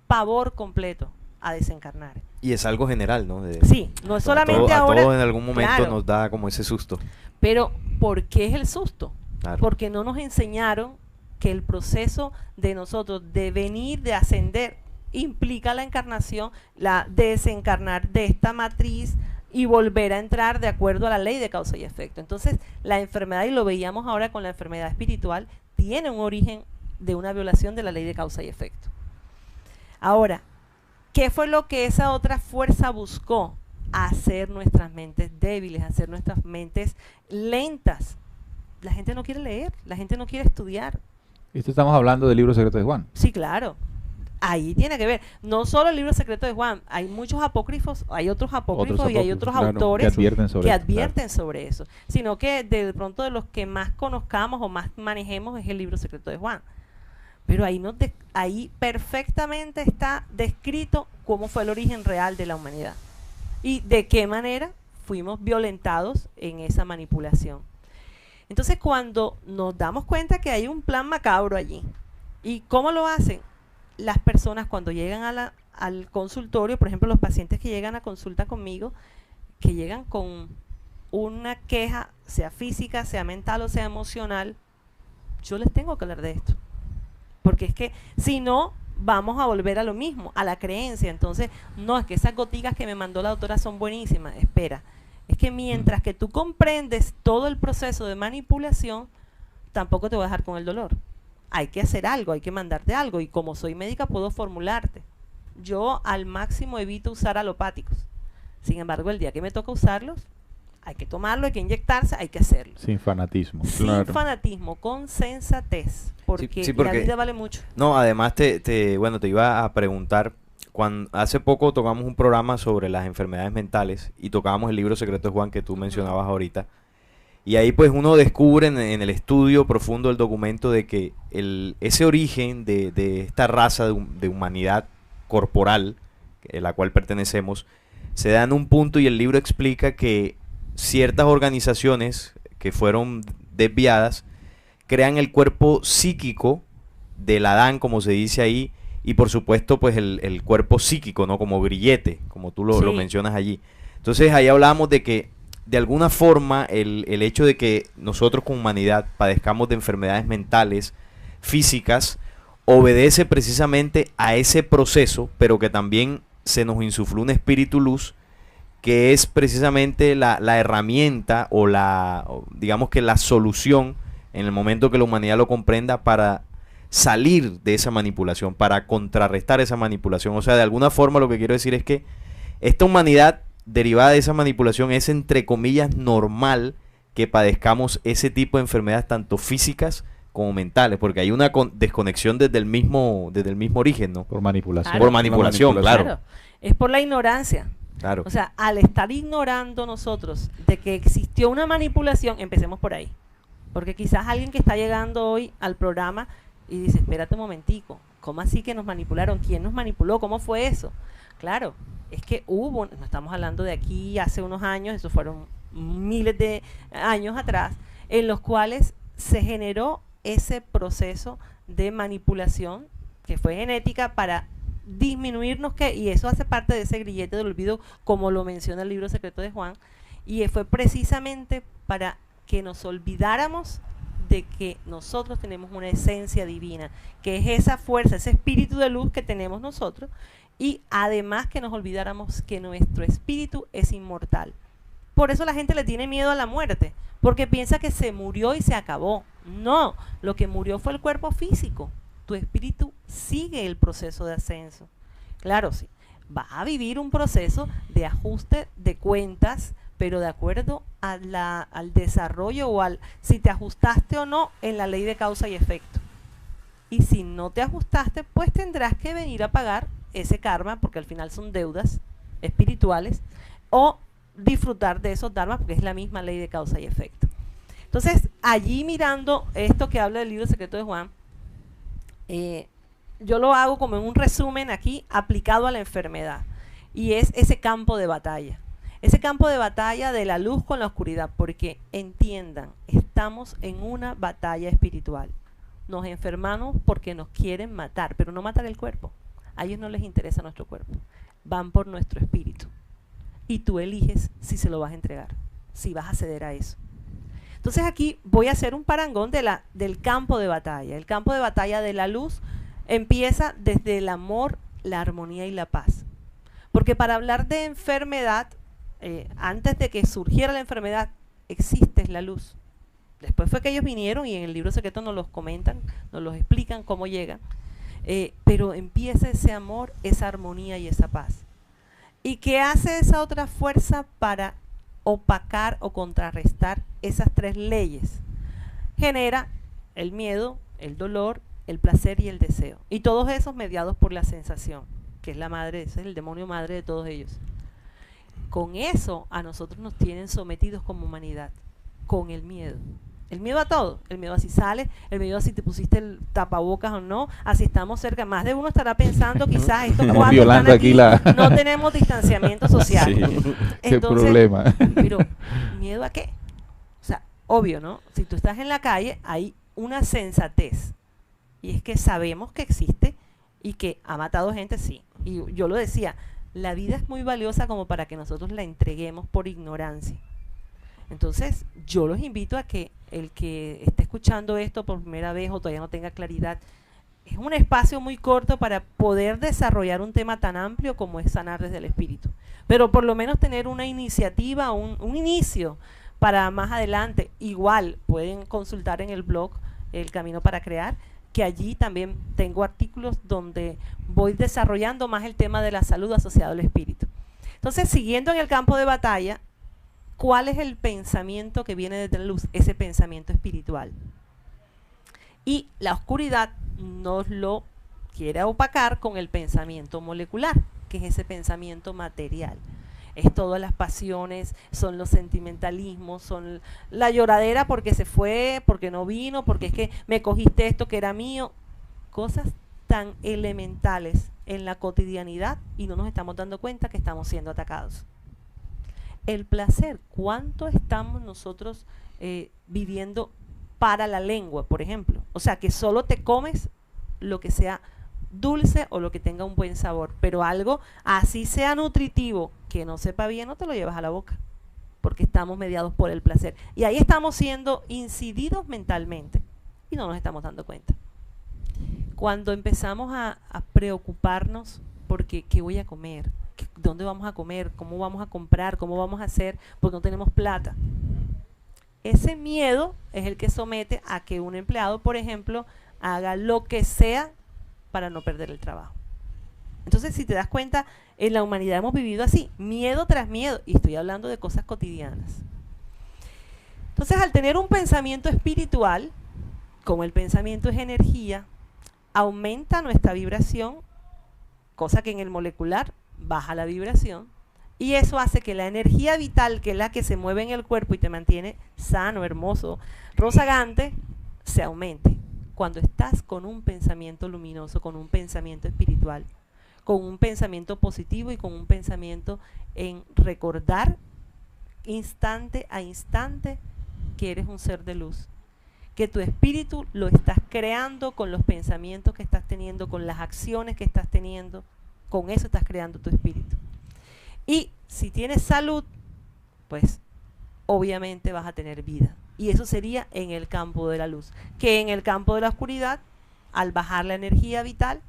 pavor completo a desencarnar. Y es algo general, ¿no? Sí, no es solamente a ahora. todos en algún momento claro, nos da como ese susto. pero ¿por qué es el susto? Claro. Porque no nos enseñaron que el proceso de nosotros de venir, de ascender, implica la encarnación, la desencarnar de esta matriz y volver a entrar de acuerdo a la ley de causa y efecto. Entonces, la enfermedad, y lo veíamos ahora con la enfermedad espiritual, tiene un origen de una violación de la ley de causa y efecto. Ahora, ¿qué fue lo que esa otra fuerza buscó? Hacer nuestras mentes débiles, hacer nuestras mentes lentas. La gente no quiere leer, la gente no quiere estudiar. Esto estamos hablando del libro secreto de Juan. Sí, claro. Ahí tiene que ver. No solo el libro secreto de Juan, hay muchos apócrifos, hay otros apócrifos y hay otros claro, autores que advierten sobre eso. Sino que de pronto de los que más conozcamos o más manejemos es el libro secreto de Juan. Pero ahí perfectamente está descrito cómo fue el origen real de la humanidad y de qué manera fuimos violentados en esa manipulación. Entonces, cuando nos damos cuenta que hay un plan macabro allí, ¿y cómo lo hacen? Las personas cuando llegan al consultorio, por ejemplo, los pacientes que llegan a consulta conmigo, que llegan con una queja, sea física, sea mental o sea emocional, yo les tengo que hablar de esto. Porque es que si no, vamos a volver a lo mismo, a la creencia. Entonces, no, es que esas goticas que me mandó la doctora son buenísimas. Espera, es que mientras que tú comprendes todo el proceso de manipulación, tampoco te voy a dejar con el dolor. Hay que hacer algo, hay que mandarte algo. Y como soy médica, puedo formularte. Yo al máximo evito usar alopáticos. Sin embargo, el día que me toca usarlos, hay que tomarlo, hay que inyectarse, hay que hacerlo. Sin fanatismo. Sin Claro. fanatismo, con sensatez. Porque, Sí, porque la vida vale mucho. No, además te iba a preguntar, hace poco tocamos un programa sobre las enfermedades mentales y tocábamos el libro secreto de Juan que tú mencionabas ahorita. Y ahí pues uno descubre en el estudio profundo del documento de que ese origen de esta raza de humanidad corporal, a la cual pertenecemos, se da en un punto y el libro explica que ciertas organizaciones que fueron desviadas crean el cuerpo psíquico del Adán, como se dice ahí, y por supuesto pues el cuerpo psíquico, ¿no? Como grillete, como tú lo mencionas allí. Entonces ahí hablamos de que de alguna forma el hecho de que nosotros como humanidad padezcamos de enfermedades mentales, físicas, obedece precisamente a ese proceso, pero que también se nos insufló un espíritu luz, que es precisamente la herramienta o digamos que la solución en el momento que la humanidad lo comprenda para salir de esa manipulación, para contrarrestar esa manipulación. O sea, de alguna forma lo que quiero decir es que esta humanidad derivada de esa manipulación es entre comillas normal que padezcamos ese tipo de enfermedades tanto físicas como mentales, porque hay una desconexión desde el mismo origen, ¿no? Por manipulación. Claro. Por manipulación, claro. Es por la ignorancia. Claro. O sea, al estar ignorando nosotros de que existió una manipulación, empecemos por ahí. Porque quizás alguien que está llegando hoy al programa y dice, espérate un momentico, ¿cómo así que nos manipularon? ¿Quién nos manipuló? ¿Cómo fue eso? Claro, es que no estamos hablando de aquí hace unos años, eso fueron miles de años atrás, en los cuales se generó ese proceso de manipulación que fue genética para disminuirnos, y eso hace parte de ese grillete del olvido, como lo menciona el libro secreto de Juan, y fue precisamente para que nos olvidáramos de que nosotros tenemos una esencia divina, que es esa fuerza, ese espíritu de luz que tenemos nosotros, y además que nos olvidáramos que nuestro espíritu es inmortal. Por eso la gente le tiene miedo a la muerte, porque piensa que se murió y se acabó. No, lo que murió fue el cuerpo físico. Tu espíritu sigue el proceso de ascenso. Claro, sí, vas a vivir un proceso de ajuste de cuentas, pero de acuerdo al desarrollo o si te ajustaste o no en la ley de causa y efecto. Y si no te ajustaste, pues tendrás que venir a pagar ese karma, porque al final son deudas espirituales, o disfrutar de esos dharmas, porque es la misma ley de causa y efecto. Entonces, allí mirando esto que habla del libro secreto de Juan, yo lo hago como en un resumen aquí, aplicado a la enfermedad, y es ese campo de batalla. Ese campo de batalla de la luz con la oscuridad, porque entiendan, estamos en una batalla espiritual. Nos enfermamos porque nos quieren matar, pero no matar el cuerpo, A ellos no les interesa nuestro cuerpo, van por nuestro espíritu. Y tú eliges si se lo vas a entregar, si vas a ceder a eso. Entonces aquí voy a hacer un parangón del campo de batalla. El campo de batalla de la luz empieza desde el amor, la armonía y la paz. Porque para hablar de enfermedad, antes de que surgiera la enfermedad, existe la luz. Después fue que ellos vinieron y en el libro secreto nos los comentan, nos los explican cómo llegan. Pero empieza ese amor, esa armonía y esa paz. ¿Y qué hace esa otra fuerza para opacar o contrarrestar esas tres leyes? Genera el miedo, el dolor, el placer y el deseo. Y todos esos mediados por la sensación, que es la madre, ese es el demonio madre de todos ellos. Con eso a nosotros nos tienen sometidos como humanidad, con el miedo. El miedo a todo, el miedo a si sales, el miedo a si te pusiste el tapabocas o no, a si estamos cerca. Más de uno estará pensando quizás estos Estamos cuatro violando están aquí la... no tenemos distanciamiento social. Sí. Qué problema. Pero, ¿miedo a qué? O sea, obvio, ¿no? Si tú estás en la calle, hay una sensatez. Y es que sabemos que existe y que ha matado gente, sí. Y yo lo decía, la vida es muy valiosa como para que nosotros la entreguemos por ignorancia. Entonces, yo los invito a que el que esté escuchando esto por primera vez o todavía no tenga claridad, es un espacio muy corto para poder desarrollar un tema tan amplio como es sanar desde el espíritu. Pero por lo menos tener una iniciativa, un inicio para más adelante. Igual pueden consultar en el blog El Camino para Crear, que allí también tengo artículos donde voy desarrollando más el tema de la salud asociado al espíritu. Entonces, siguiendo en el campo de batalla, ¿cuál es el pensamiento que viene desde la luz? Ese pensamiento espiritual. Y la oscuridad nos lo quiere opacar con el pensamiento molecular, que es ese pensamiento material. Es todas las pasiones, son los sentimentalismos, son la lloradera porque se fue, porque no vino, porque es que me cogiste esto que era mío. Cosas tan elementales en la cotidianidad y no nos estamos dando cuenta que estamos siendo atacados. El placer, ¿cuánto estamos nosotros viviendo para la lengua, por ejemplo? O sea, que solo te comes lo que sea dulce o lo que tenga un buen sabor, pero algo así sea nutritivo, que no sepa bien, no te lo llevas a la boca, porque estamos mediados por el placer. Y ahí estamos siendo incididos mentalmente y no nos estamos dando cuenta. Cuando empezamos a preocuparnos porque ¿qué voy a comer? ¿Dónde vamos a comer? ¿Cómo vamos a comprar? ¿Cómo vamos a hacer? Porque no tenemos plata. Ese miedo es el que somete a que un empleado, por ejemplo, haga lo que sea para no perder el trabajo. Entonces, si te das cuenta, en la humanidad hemos vivido así, miedo tras miedo, y estoy hablando de cosas cotidianas. Entonces, al tener un pensamiento espiritual, como el pensamiento es energía, aumenta nuestra vibración, cosa que en el molecular baja la vibración, y eso hace que la energía vital, que es la que se mueve en el cuerpo y te mantiene sano, hermoso, rozagante, se aumente. Cuando estás con un pensamiento luminoso, con un pensamiento espiritual, con un pensamiento positivo y con un pensamiento en recordar instante a instante que eres un ser de luz, que tu espíritu lo estás creando con los pensamientos que estás teniendo, con las acciones que estás teniendo, con eso estás creando tu espíritu. Y si tienes salud, pues obviamente vas a tener vida. Y eso sería en el campo de la luz. Que en el campo de la oscuridad, al bajar la energía vital,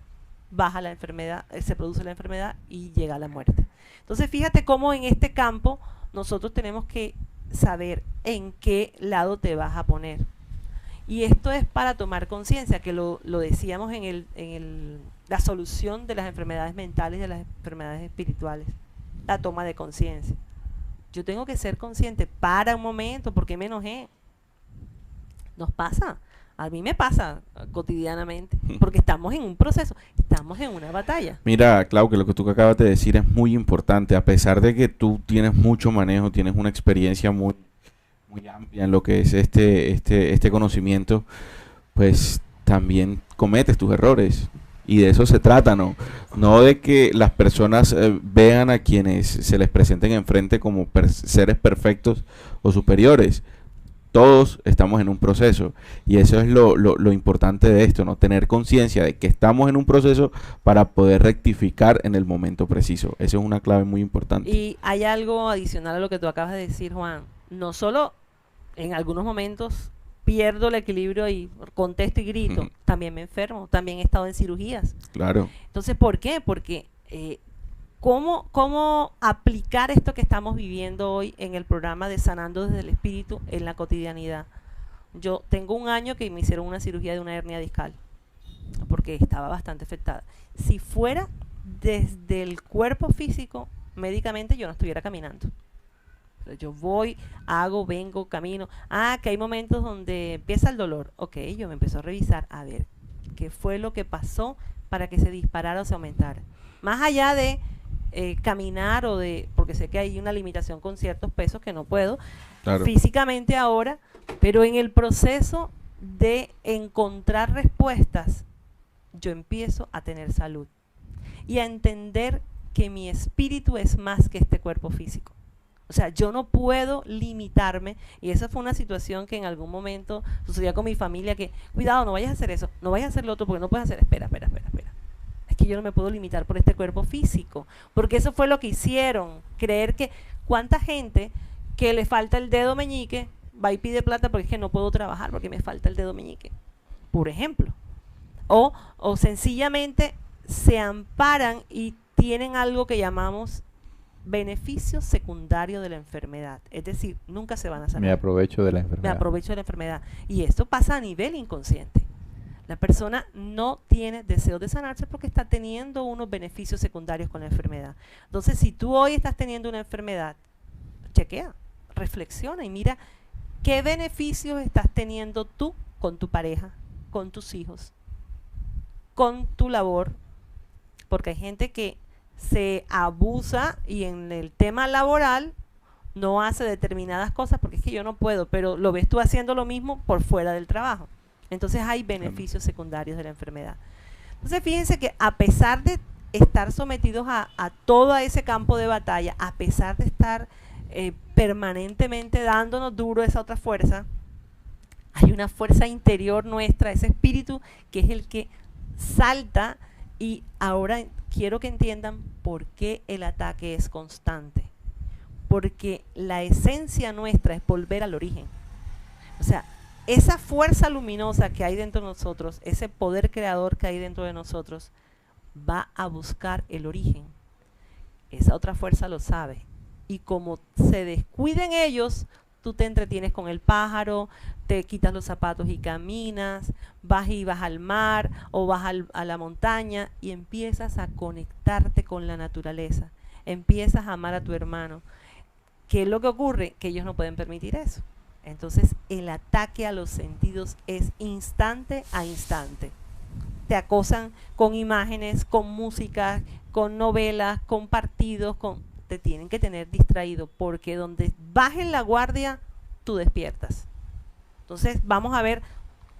baja la enfermedad, se produce la enfermedad y llega la muerte. Entonces fíjate cómo en este campo nosotros tenemos que saber en qué lado te vas a poner. Y esto es para tomar conciencia, que lo decíamos en la solución de las enfermedades mentales y de las enfermedades espirituales. La toma de conciencia. Yo tengo que ser consciente, para un momento, porque me enojé. Nos pasa, a mí me pasa cotidianamente, porque estamos en un proceso, estamos en una batalla. Mira, Clau, que lo que tú acabas de decir es muy importante, a pesar de que tú tienes mucho manejo, tienes una experiencia muy amplia en lo que es este conocimiento, pues también cometes tus errores. Y de eso se trata, ¿no? No de que las personas vean a quienes se les presenten enfrente como seres perfectos o superiores. todos estamos en un proceso y eso es lo importante de esto, ¿no? Tener conciencia de que estamos en un proceso para poder rectificar en el momento preciso. Eso es una clave muy importante. Y hay algo adicional a lo que tú acabas de decir, Juan. No solo en algunos momentos pierdo el equilibrio y contesto y grito, también me enfermo, también he estado en cirugías. Claro. Entonces, ¿por qué? Porque ¿cómo aplicar esto que estamos viviendo hoy en el programa de Sanando desde el Espíritu en la cotidianidad? Yo tengo un año que me hicieron una cirugía de una hernia discal porque estaba bastante afectada. Si fuera desde el cuerpo físico, médicamente yo no estuviera caminando. Yo voy, hago, vengo, camino. Que hay momentos donde empieza el dolor. Ok, yo me empiezo a revisar, a ver, ¿qué fue lo que pasó para que se disparara o se aumentara? Más allá de caminar porque sé que hay una limitación con ciertos pesos que no puedo físicamente ahora, pero en el proceso de encontrar respuestas, yo empiezo a tener salud y a entender que mi espíritu es más que este cuerpo físico. O sea, yo no puedo limitarme, y esa fue una situación que en algún momento sucedía con mi familia, que cuidado, no vayas a hacer eso, no vayas a hacer lo otro, porque no puedes hacer, espera. Es que yo no me puedo limitar por este cuerpo físico, porque eso fue lo que hicieron, creer que cuánta gente que le falta el dedo meñique va y pide plata porque es que no puedo trabajar porque me falta el dedo meñique, por ejemplo. O sencillamente se amparan y tienen algo que llamamos beneficio secundario de la enfermedad, es decir, nunca se van a sanar. Me aprovecho de la enfermedad. Me aprovecho de la enfermedad. Y esto pasa a nivel inconsciente. La persona no tiene deseo de sanarse porque está teniendo unos beneficios secundarios con la enfermedad. Entonces, si tú hoy estás teniendo una enfermedad, chequea, reflexiona y mira qué beneficios estás teniendo tú con tu pareja, con tus hijos, con tu labor, porque hay gente que se abusa y en el tema laboral no hace determinadas cosas porque es que yo no puedo, pero lo ves tú haciendo lo mismo por fuera del trabajo. Entonces hay beneficios secundarios de la enfermedad. Entonces fíjense que a pesar de estar sometidos a todo ese campo de batalla, a pesar de estar permanentemente dándonos duro esa otra fuerza, hay una fuerza interior nuestra, ese espíritu que es el que salta. Y ahora quiero que entiendan por qué el ataque es constante. Porque la esencia nuestra es volver al origen. O sea, esa fuerza luminosa que hay dentro de nosotros, ese poder creador que hay dentro de nosotros, va a buscar el origen. Esa otra fuerza lo sabe. Y como se descuiden ellos, tú te entretienes con el pájaro, te quitas los zapatos y caminas, vas al mar o vas a la montaña y empiezas a conectarte con la naturaleza, empiezas a amar a tu hermano. ¿Qué es lo que ocurre? Que ellos no pueden permitir eso. Entonces el ataque a los sentidos es instante a instante. Te acosan con imágenes, con música, con novelas, con partidos, te tienen que tener distraído, porque donde bajen la guardia, tú despiertas. Entonces vamos a ver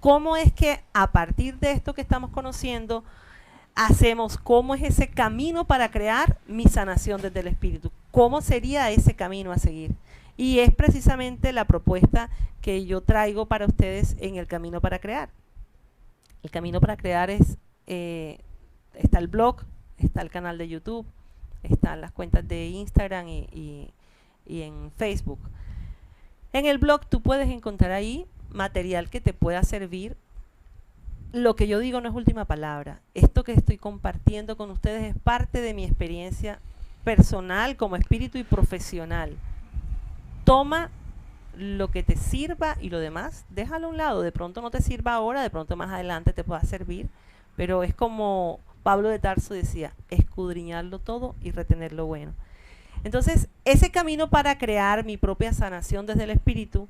cómo es que a partir de esto que estamos conociendo, cómo es ese camino para crear mi sanación desde el espíritu. ¿Cómo sería ese camino a seguir? Y es precisamente la propuesta que yo traigo para ustedes en el camino para crear. El camino para crear es, está el blog, está el canal de YouTube, están las cuentas de Instagram y en Facebook. En el blog tú puedes encontrar ahí material que te pueda servir. Lo que yo digo no es última palabra. Esto que estoy compartiendo con ustedes es parte de mi experiencia personal como espíritu y profesional. Toma lo que te sirva y lo demás, déjalo a un lado. De pronto no te sirva ahora, de pronto más adelante te pueda servir, pero es como Pablo de Tarso decía, escudriñarlo todo y retener lo bueno. Entonces, ese camino para crear mi propia sanación desde el espíritu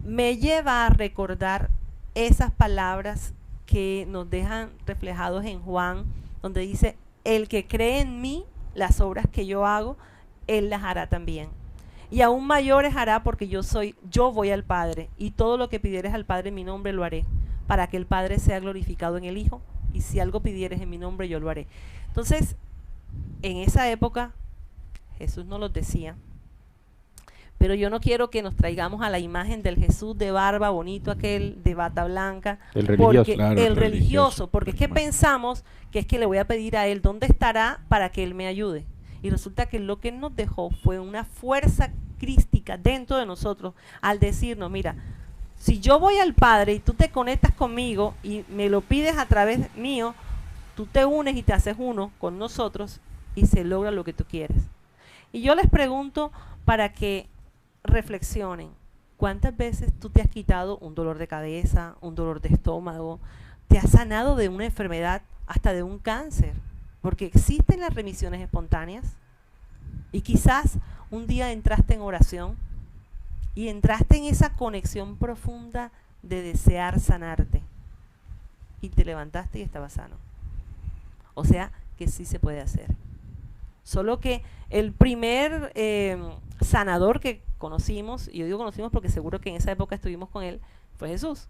me lleva a recordar esas palabras que nos dejan reflejados en Juan, donde dice, el que cree en mí, las obras que yo hago, él las hará también. Y aún mayores hará, porque yo voy al Padre, y todo lo que pidieres al Padre en mi nombre lo haré, para que el Padre sea glorificado en el Hijo, y si algo pidieres en mi nombre yo lo haré. Entonces, en esa época, Jesús no los decía, Pero yo no quiero que nos traigamos a la imagen del Jesús de barba, bonito aquel, de bata blanca. El religioso. Porque, Claro, el el religioso, porque es que Bueno. pensamos que es que le voy a pedir a él dónde estará para que él me ayude. Y resulta que lo que él nos dejó fue una fuerza crística dentro de nosotros al decirnos, mira, si yo voy al Padre y tú te conectas conmigo y me lo pides a través mío, tú te unes y te haces uno con nosotros y se logra lo que tú quieres. Y yo les pregunto para que reflexionen, ¿cuántas veces tú te has quitado un dolor de cabeza, un dolor de estómago, te has sanado de una enfermedad, hasta de un cáncer? Porque existen las remisiones espontáneas y quizás un día entraste en oración y entraste en esa conexión profunda de desear sanarte y te levantaste y estabas sano. O sea que sí se puede hacer. Solo que el primer sanador que conocimos, y yo digo conocimos porque seguro que en esa época estuvimos con él, fue Jesús.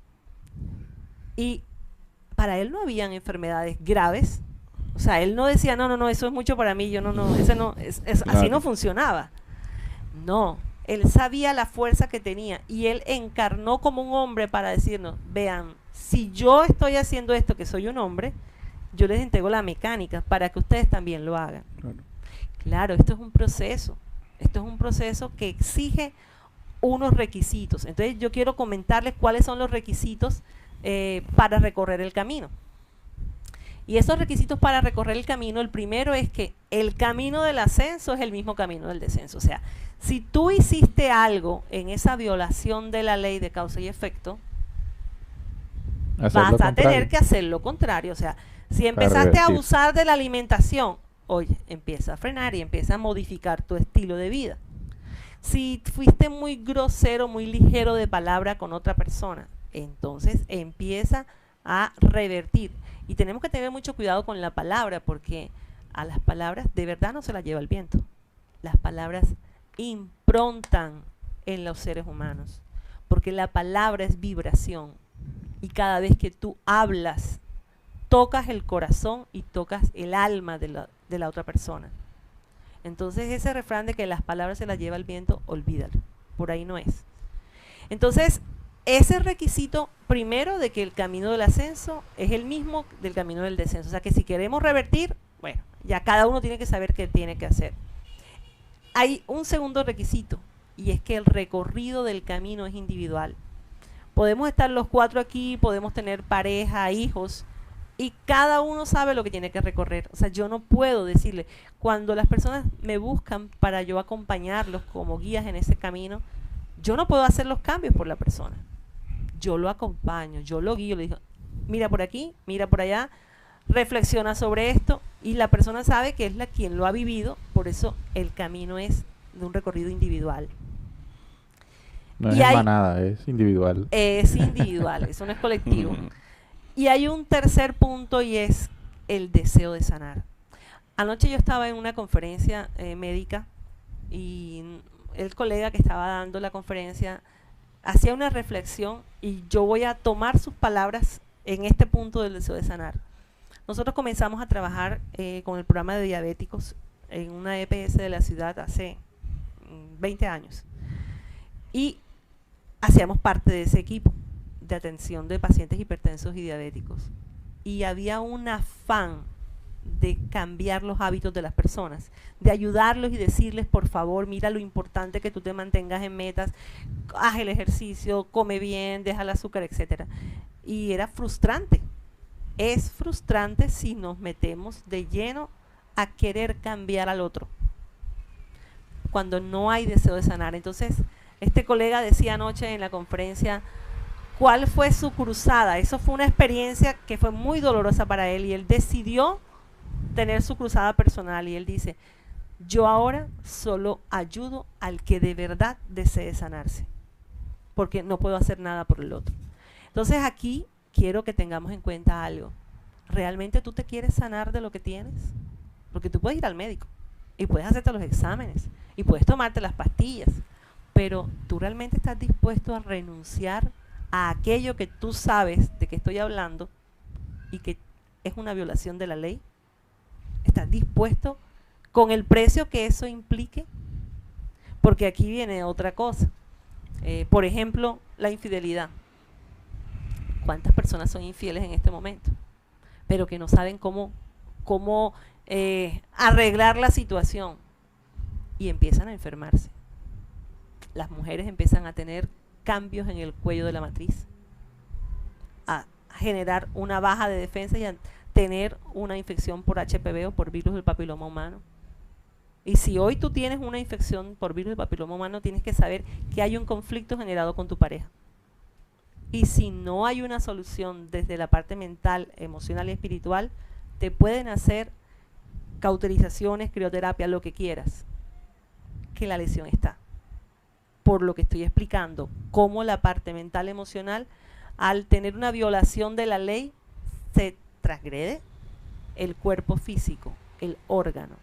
Y para él no habían enfermedades graves. O sea, él no decía, no, eso es mucho para mí, yo no, ese no, Claro. así no funcionaba. No, él sabía la fuerza que tenía y él encarnó como un hombre para decirnos, vean, si yo estoy haciendo esto, que soy un hombre, yo les entrego la mecánica para que ustedes también lo hagan. Claro. Claro, esto es un proceso que exige unos requisitos. Entonces yo quiero comentarles cuáles son los requisitos para recorrer el camino. Y esos requisitos para recorrer el camino, el primero es que el camino del ascenso es el mismo camino del descenso. O sea, si tú hiciste algo en esa violación de la ley de causa y efecto, vas a tener que hacer lo contrario. O sea, si empezaste a abusar de la alimentación, oye, empieza a frenar y empieza a modificar tu estilo de vida. Si fuiste muy grosero, muy ligero de palabra con otra persona, entonces empieza a revertir. Y tenemos que tener mucho cuidado con la palabra, porque a las palabras de verdad no se las lleva el viento. Las palabras improntan en los seres humanos, porque la palabra es vibración. Y cada vez que tú hablas, tocas el corazón y tocas el alma de la otra persona. Entonces ese refrán de que las palabras se las lleva el viento, olvídalo. Por ahí no es. Entonces, ese requisito primero de que el camino del ascenso es el mismo del camino del descenso. O sea que si queremos revertir, bueno, ya cada uno tiene que saber qué tiene que hacer. Hay un segundo requisito y es que el recorrido del camino es individual. Podemos estar los cuatro aquí, podemos tener pareja, hijos, y cada uno sabe lo que tiene que recorrer. O sea, yo no puedo decirle, cuando las personas me buscan para yo acompañarlos como guías en ese camino, yo no puedo hacer los cambios por la persona. Yo lo acompaño, yo lo guío, le digo, mira por aquí, mira por allá, reflexiona sobre esto, y la persona sabe que es quien lo ha vivido, por eso el camino es de un recorrido individual. No es Y hay- manada, es individual. Es individual, eso no es colectivo. Y hay un tercer punto y es el deseo de sanar. Anoche yo estaba en una conferencia médica y el colega que estaba dando la conferencia hacía una reflexión y yo voy a tomar sus palabras en este punto del deseo de sanar. Nosotros comenzamos a trabajar con el programa de diabéticos en una EPS de la ciudad hace 20 años. Y hacíamos parte de ese equipo de atención de pacientes hipertensos y diabéticos. Y había un afán de cambiar los hábitos de las personas, de ayudarlos y decirles, por favor, mira lo importante que tú te mantengas en metas, haz el ejercicio, come bien, deja el azúcar, etcétera. Y era frustrante. Es frustrante si nos metemos de lleno a querer cambiar al otro, cuando no hay deseo de sanar. Entonces, este colega decía anoche en la conferencia, ¿cuál fue su cruzada? Eso fue una experiencia que fue muy dolorosa para él y él decidió tener su cruzada personal y él dice, yo ahora solo ayudo al que de verdad desee sanarse, porque no puedo hacer nada por el otro. Entonces aquí quiero que tengamos en cuenta algo. ¿Realmente tú te quieres sanar de lo que tienes? Porque tú puedes ir al médico y puedes hacerte los exámenes y puedes tomarte las pastillas, pero ¿tú realmente estás dispuesto a renunciar a aquello que tú sabes de que estoy hablando y que es una violación de la ley? ¿Estás dispuesto con el precio que eso implique? Porque aquí viene otra cosa. Por ejemplo, la infidelidad. ¿Cuántas personas son infieles en este momento? Pero que no saben cómo arreglar la situación y empiezan a enfermarse. Las mujeres empiezan a tener cambios en el cuello de la matriz, a generar una baja de defensa y a tener una infección por HPV o por virus del papiloma humano. Y si hoy tú tienes una infección por virus del papiloma humano, tienes que saber que hay un conflicto generado con tu pareja. Y si no hay una solución desde la parte mental, emocional y espiritual, te pueden hacer cauterizaciones, crioterapia, lo que quieras, que la lesión está. Por lo que estoy explicando, cómo la parte mental, emocional, al tener una violación de la ley, se transgrede el cuerpo físico, el órgano.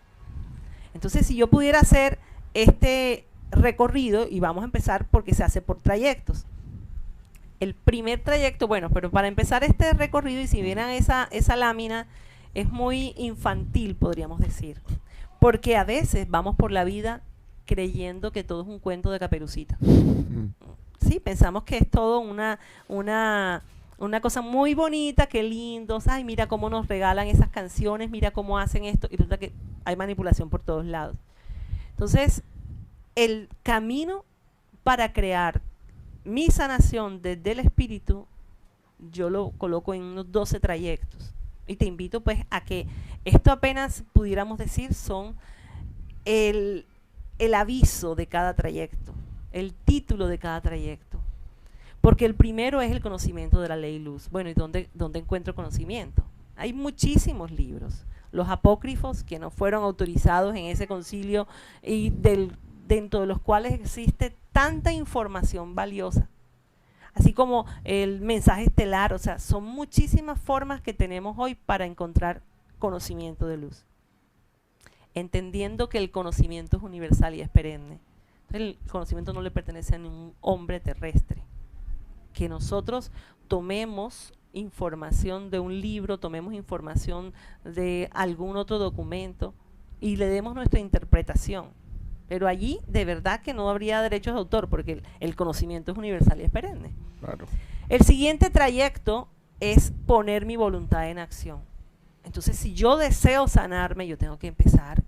Entonces, si yo pudiera hacer este recorrido, y vamos a empezar porque se hace por trayectos. El primer trayecto, bueno, pero para empezar este recorrido, y si vieran esa lámina, es muy infantil, podríamos decir. Porque a veces vamos por la vida creyendo que todo es un cuento de Caperucita. Sí, pensamos que es todo una cosa muy bonita, qué lindos, ay, mira cómo nos regalan esas canciones, mira cómo hacen esto, y resulta que hay manipulación por todos lados. Entonces, el camino para crear mi sanación desde el espíritu, yo lo coloco en unos 12 trayectos. Y te invito pues a que esto apenas pudiéramos decir son el aviso de cada trayecto, el título de cada trayecto. Porque el primero es el conocimiento de la ley luz. Bueno, ¿y dónde encuentro conocimiento? Hay muchísimos libros. Los apócrifos que no fueron autorizados en ese concilio y dentro de los cuales existe tanta información valiosa. Así como el mensaje estelar, o sea, son muchísimas formas que tenemos hoy para encontrar conocimiento de luz. Entendiendo que el conocimiento es universal y es perenne. El conocimiento no le pertenece a ningún hombre terrestre. Que nosotros tomemos información de un libro, tomemos información de algún otro documento y le demos nuestra interpretación. Pero allí de verdad que no habría derechos de autor porque el conocimiento es universal y es perenne. Claro. El siguiente trayecto es poner mi voluntad en acción. Entonces, si yo deseo sanarme, yo tengo que empezar.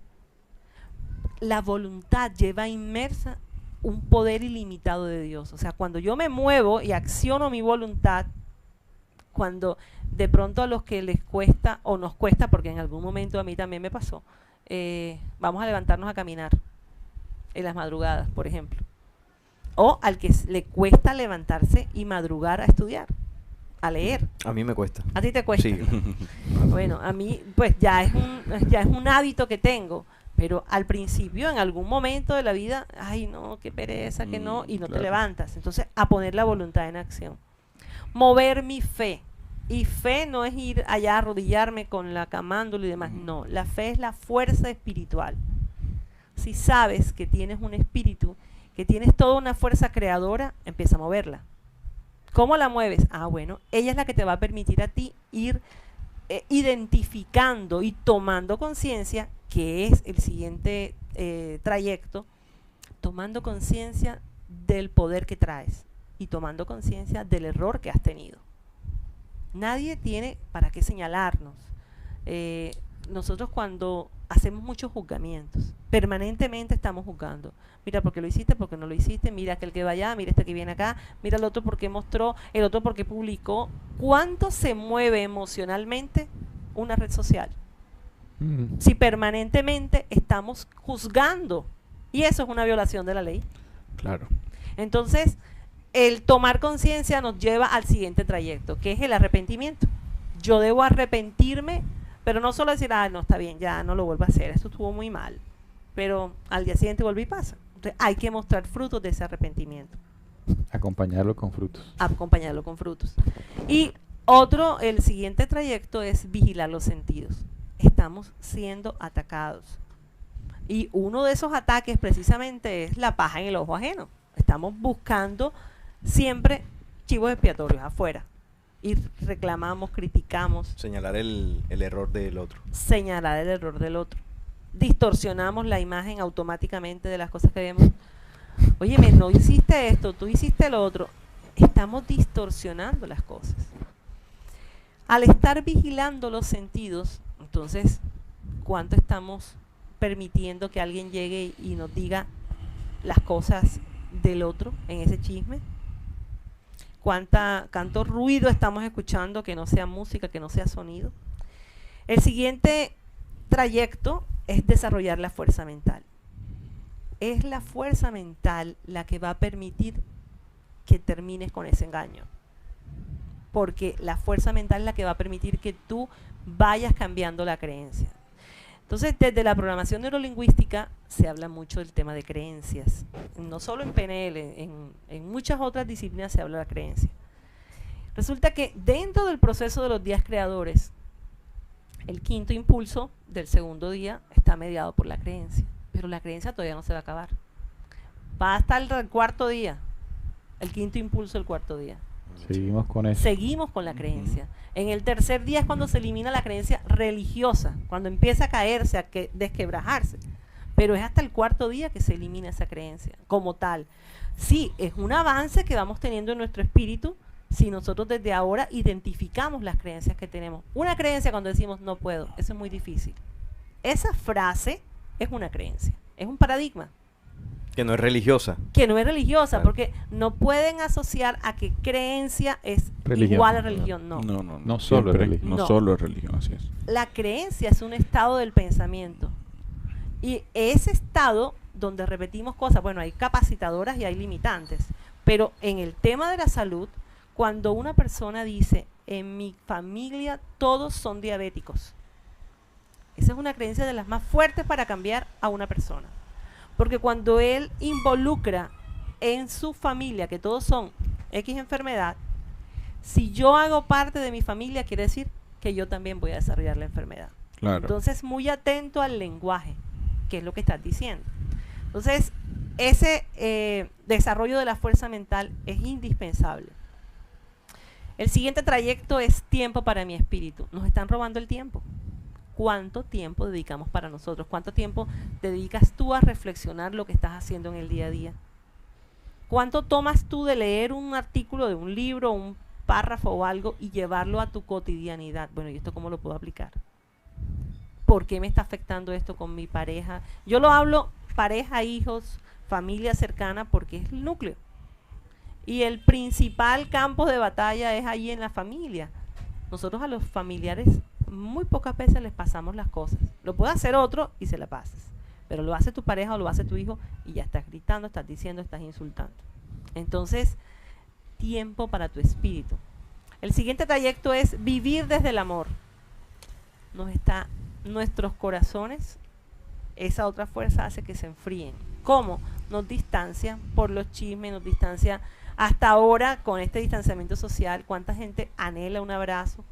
La voluntad lleva inmersa un poder ilimitado de Dios. O sea, cuando yo me muevo y acciono mi voluntad, cuando de pronto a los que les cuesta o nos cuesta, porque en algún momento a mí también me pasó, vamos a levantarnos a caminar en las madrugadas, por ejemplo. O al que le cuesta levantarse y madrugar a estudiar, a leer. A mí me cuesta. ¿A ti te cuesta? Sí. Bueno, a mí pues ya es un hábito que tengo, pero al principio, en algún momento de la vida, ay no, qué pereza, que no, y no te levantas. Entonces, a poner la voluntad en acción. Mover mi fe. Y fe no es ir allá a arrodillarme con la camándula y demás, no. La fe es la fuerza espiritual. Si sabes que tienes un espíritu, que tienes toda una fuerza creadora, empieza a moverla. ¿Cómo la mueves? Ah, bueno, ella es la que te va a permitir a ti ir identificando y tomando conciencia, que es el siguiente trayecto, tomando conciencia del poder que traes y tomando conciencia del error que has tenido. Nadie tiene para qué señalarnos. Nosotros cuando hacemos muchos juzgamientos, permanentemente estamos juzgando. Mira, ¿por qué lo hiciste? ¿Por qué no lo hiciste? Mira aquel que va allá, mira este que viene acá, mira el otro porque mostró, el otro porque publicó. ¿Cuánto se mueve emocionalmente una red social? Si permanentemente estamos juzgando, y eso es una violación de la ley. Claro. Entonces, el tomar conciencia nos lleva al siguiente trayecto, que es el arrepentimiento. Yo debo arrepentirme, pero no solo decir, no, está bien, ya no lo vuelvo a hacer, esto estuvo muy mal, pero al día siguiente volví y pasa. Entonces, hay que mostrar frutos de ese arrepentimiento. Acompañarlo con frutos. Acompañarlo con frutos. Y el siguiente trayecto es vigilar los sentidos. Estamos siendo atacados. Y uno de esos ataques precisamente es la paja en el ojo ajeno. Estamos buscando siempre chivos expiatorios afuera. Y reclamamos, criticamos. Señalar el error del otro. Señalar el error del otro. Distorsionamos la imagen automáticamente de las cosas que vemos. Óyeme, no hiciste esto, tú hiciste lo otro. Estamos distorsionando las cosas. Al estar vigilando los sentidos, entonces, ¿cuánto estamos permitiendo que alguien llegue y nos diga las cosas del otro en ese chisme? ¿Cuánto ruido estamos escuchando que no sea música, que no sea sonido? El siguiente trayecto es desarrollar la fuerza mental. Es la fuerza mental la que va a permitir que termines con ese engaño. Porque la fuerza mental es la que va a permitir que tú vayas cambiando la creencia. Entonces, desde la programación neurolingüística se habla mucho del tema de creencias. No solo en PNL, en muchas otras disciplinas se habla de la creencia. Resulta que dentro del proceso de los días creadores, el quinto impulso del segundo día está mediado por la creencia. Pero la creencia todavía no se va a acabar. Va hasta el cuarto día, el quinto impulso del cuarto día. Seguimos con eso. Seguimos con la creencia. En el tercer día es cuando se elimina la creencia religiosa, cuando empieza a caerse, a desquebrajarse. Pero es hasta el cuarto día que se elimina esa creencia como tal. Sí, es un avance que vamos teniendo en nuestro espíritu si nosotros desde ahora identificamos las creencias que tenemos. Una creencia cuando decimos no puedo, eso es muy difícil. Esa frase es una creencia, es un paradigma. Que no es religiosa. Que no es religiosa, Claro. porque no pueden asociar a que creencia es Religión. igual a religión, no. No solo es religión. No No. solo es religión, así es. La creencia es un estado del pensamiento. Y ese estado donde repetimos cosas, bueno, hay capacitadoras y hay limitantes, pero en el tema de la salud, cuando una persona dice, en mi familia todos son diabéticos, esa es una creencia de las más fuertes para cambiar a una persona. Porque cuando él involucra en su familia que todos son X enfermedad, si yo hago parte de mi familia, quiere decir que yo también voy a desarrollar la enfermedad. Claro. Entonces, muy atento al lenguaje, que es lo que estás diciendo. Entonces, ese desarrollo de la fuerza mental es indispensable. El siguiente trayecto es tiempo para mi espíritu. Nos están robando el tiempo. ¿Cuánto tiempo dedicamos para nosotros? ¿Cuánto tiempo dedicas tú a reflexionar lo que estás haciendo en el día a día? ¿Cuánto tomas tú de leer un artículo de un libro, un párrafo o algo y llevarlo a tu cotidianidad? Bueno, ¿y esto cómo lo puedo aplicar? ¿Por qué me está afectando esto con mi pareja? Yo lo hablo pareja, hijos, familia cercana, porque es el núcleo. Y el principal campo de batalla es ahí en la familia. Nosotros a los familiares muy pocas veces les pasamos las cosas. Lo puede hacer otro y se la pasas. Pero lo hace tu pareja o lo hace tu hijo y ya estás gritando, estás diciendo, estás insultando. Entonces, tiempo para tu espíritu. El siguiente trayecto es vivir desde el amor. Nuestros corazones, esa otra fuerza hace que se enfríen. ¿Cómo? Nos distancia por los chismes, nos distancia. Hasta ahora, con este distanciamiento social, ¿cuánta gente anhela un abrazo?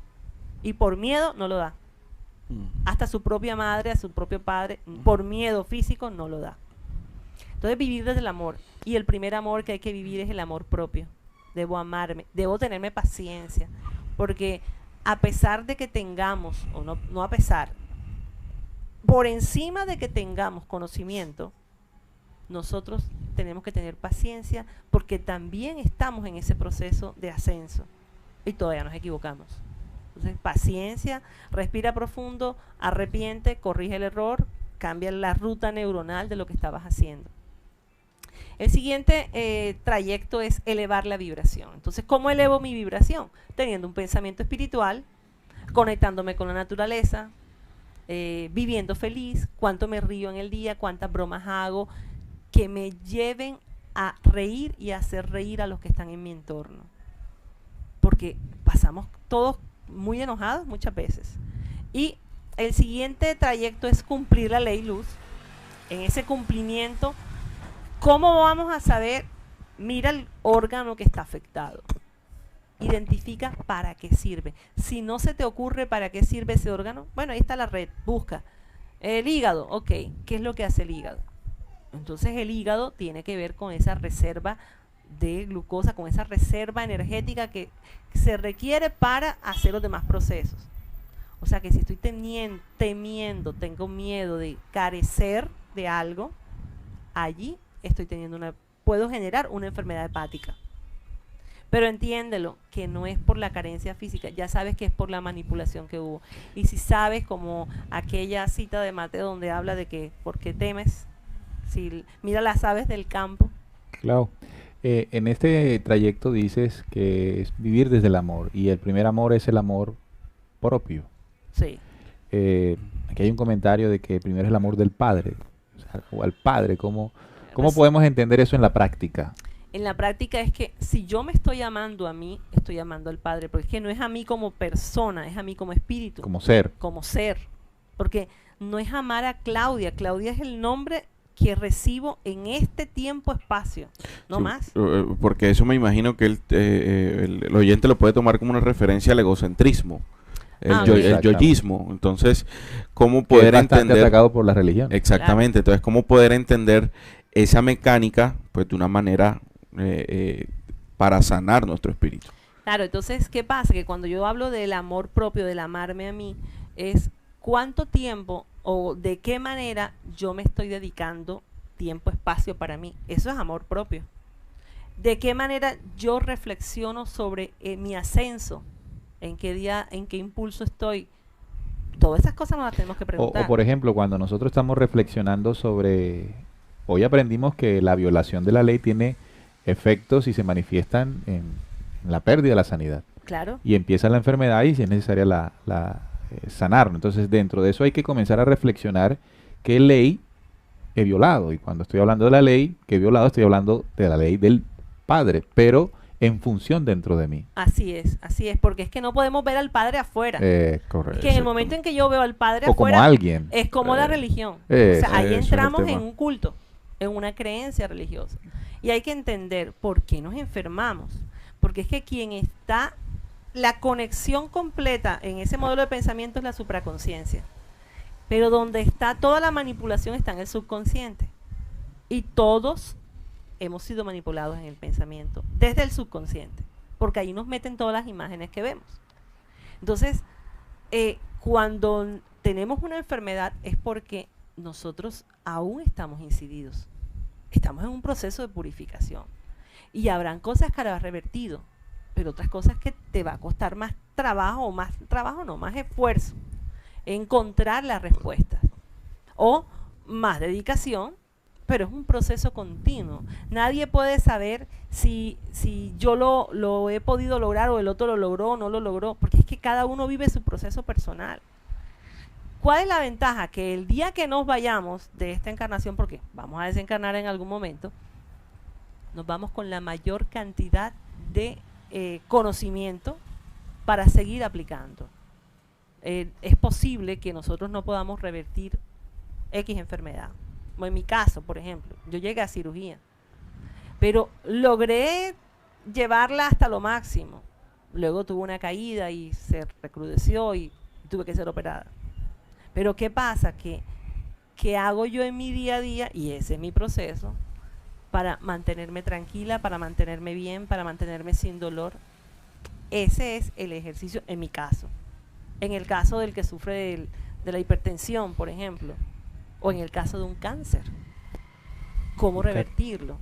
Y por miedo no lo da. Hasta su propia madre, a su propio padre, por miedo físico no lo da. Entonces, vivir desde el amor. Y el primer amor que hay que vivir es el amor propio. Debo amarme, debo tenerme paciencia. Porque a pesar de que tengamos, o no a pesar, por encima de que tengamos conocimiento, nosotros tenemos que tener paciencia porque también estamos en ese proceso de ascenso y todavía nos equivocamos. Entonces, paciencia, respira profundo, arrepiente, corrige el error, cambia la ruta neuronal de lo que estabas haciendo. El siguiente trayecto es elevar la vibración. Entonces, ¿cómo elevo mi vibración? Teniendo un pensamiento espiritual, conectándome con la naturaleza, viviendo feliz, cuánto me río en el día, cuántas bromas hago, que me lleven a reír y a hacer reír a los que están en mi entorno. Porque pasamos todos muy enojados muchas veces. Y el siguiente trayecto es cumplir la ley luz. En ese cumplimiento, ¿cómo vamos a saber? Mira el órgano que está afectado. Identifica para qué sirve. Si no se te ocurre para qué sirve ese órgano, bueno, ahí está la red, busca. El hígado, ok, ¿qué es lo que hace el hígado? Entonces el hígado tiene que ver con esa reserva de glucosa, con esa reserva energética que se requiere para hacer los demás procesos. O sea que si estoy temiendo, tengo miedo de carecer de algo, allí estoy teniendo una puedo generar una enfermedad hepática. Pero entiéndelo, que no es por la carencia física, ya sabes que es por la manipulación que hubo. Y si sabes, como aquella cita de Mateo donde habla de que, ¿por qué temes? Si mira las aves del campo. Claro. En este trayecto dices que es vivir desde el amor, y el primer amor es el amor propio. Sí. Aquí hay un comentario de que primero es el amor del padre, o sea, o al padre. ¿Cómo Pues, podemos entender eso en la práctica? en la práctica es que si yo me estoy amando a mí, estoy amando al Padre, porque es que no es a mí como persona, es a mí como espíritu, Como ser. como ser. Porque no es amar a Claudia, Claudia es el nombre que recibo en este tiempo-espacio, no Sí, más. porque eso me imagino que el oyente lo puede tomar como una referencia al egocentrismo, Ah, ok. el Exactamente. yoyismo. Entonces, ¿cómo Que es poder bastante entender? atacado por la religión. Exactamente, entonces, ¿cómo poder entender esa mecánica pues de una manera para sanar nuestro espíritu? Claro, entonces, ¿qué pasa? Que cuando yo hablo del amor propio, del amarme a mí, es cuánto tiempo o de qué manera yo me estoy dedicando tiempo, espacio para mí. Eso es amor propio. De qué manera yo reflexiono sobre mi ascenso, en qué día, en qué impulso estoy. Todas esas cosas nos las tenemos que preguntar. O por ejemplo, cuando nosotros estamos reflexionando sobre... Hoy aprendimos que la violación de la ley tiene efectos y se manifiestan en la pérdida de la sanidad. Claro. Y empieza la enfermedad y si es necesaria sanarlo. Entonces, dentro de eso hay que comenzar a reflexionar qué ley he violado. Y cuando estoy hablando de la ley que he violado, estoy hablando de la ley del Padre, pero en función dentro de mí. Así es, porque es que no podemos ver al Padre afuera. Correcto. Es que en el momento en que yo veo al Padre O como afuera, alguien. es como la religión. O eso sea, ahí es el entramos en tema. un culto, en una creencia religiosa. Y hay que entender por qué nos enfermamos. Porque es que quien está, la conexión completa en ese modelo de pensamiento es la supraconsciencia. Pero donde está toda la manipulación está en el subconsciente. Y todos hemos sido manipulados en el pensamiento, desde el subconsciente. Porque ahí nos meten todas las imágenes que vemos. Entonces, cuando tenemos una enfermedad es porque nosotros aún estamos incididos. Estamos en un proceso de purificación. Y habrán cosas que harás revertido, pero otras cosas que te va a costar más trabajo, más esfuerzo, encontrar las respuestas. O más dedicación, pero es un proceso continuo. Nadie puede saber si yo lo he podido lograr o el otro lo logró o no lo logró, porque es que cada uno vive su proceso personal. ¿Cuál es la ventaja? Que el día que nos vayamos de esta encarnación, porque vamos a desencarnar en algún momento, nos vamos con la mayor cantidad de conocimiento para seguir aplicando. Es posible que nosotros no podamos revertir X enfermedad. Como en mi caso, por ejemplo, yo llegué a cirugía, pero logré llevarla hasta lo máximo. Luego tuve una caída y se recrudeció y tuve que ser operada. Pero ¿qué pasa? ¿Qué hago yo en mi día a día? Y ese es mi proceso para mantenerme tranquila, para mantenerme bien, para mantenerme sin dolor. Ese es el ejercicio en mi caso. En el caso del que sufre de la hipertensión, por ejemplo, o en el caso de un cáncer, ¿cómo revertirlo?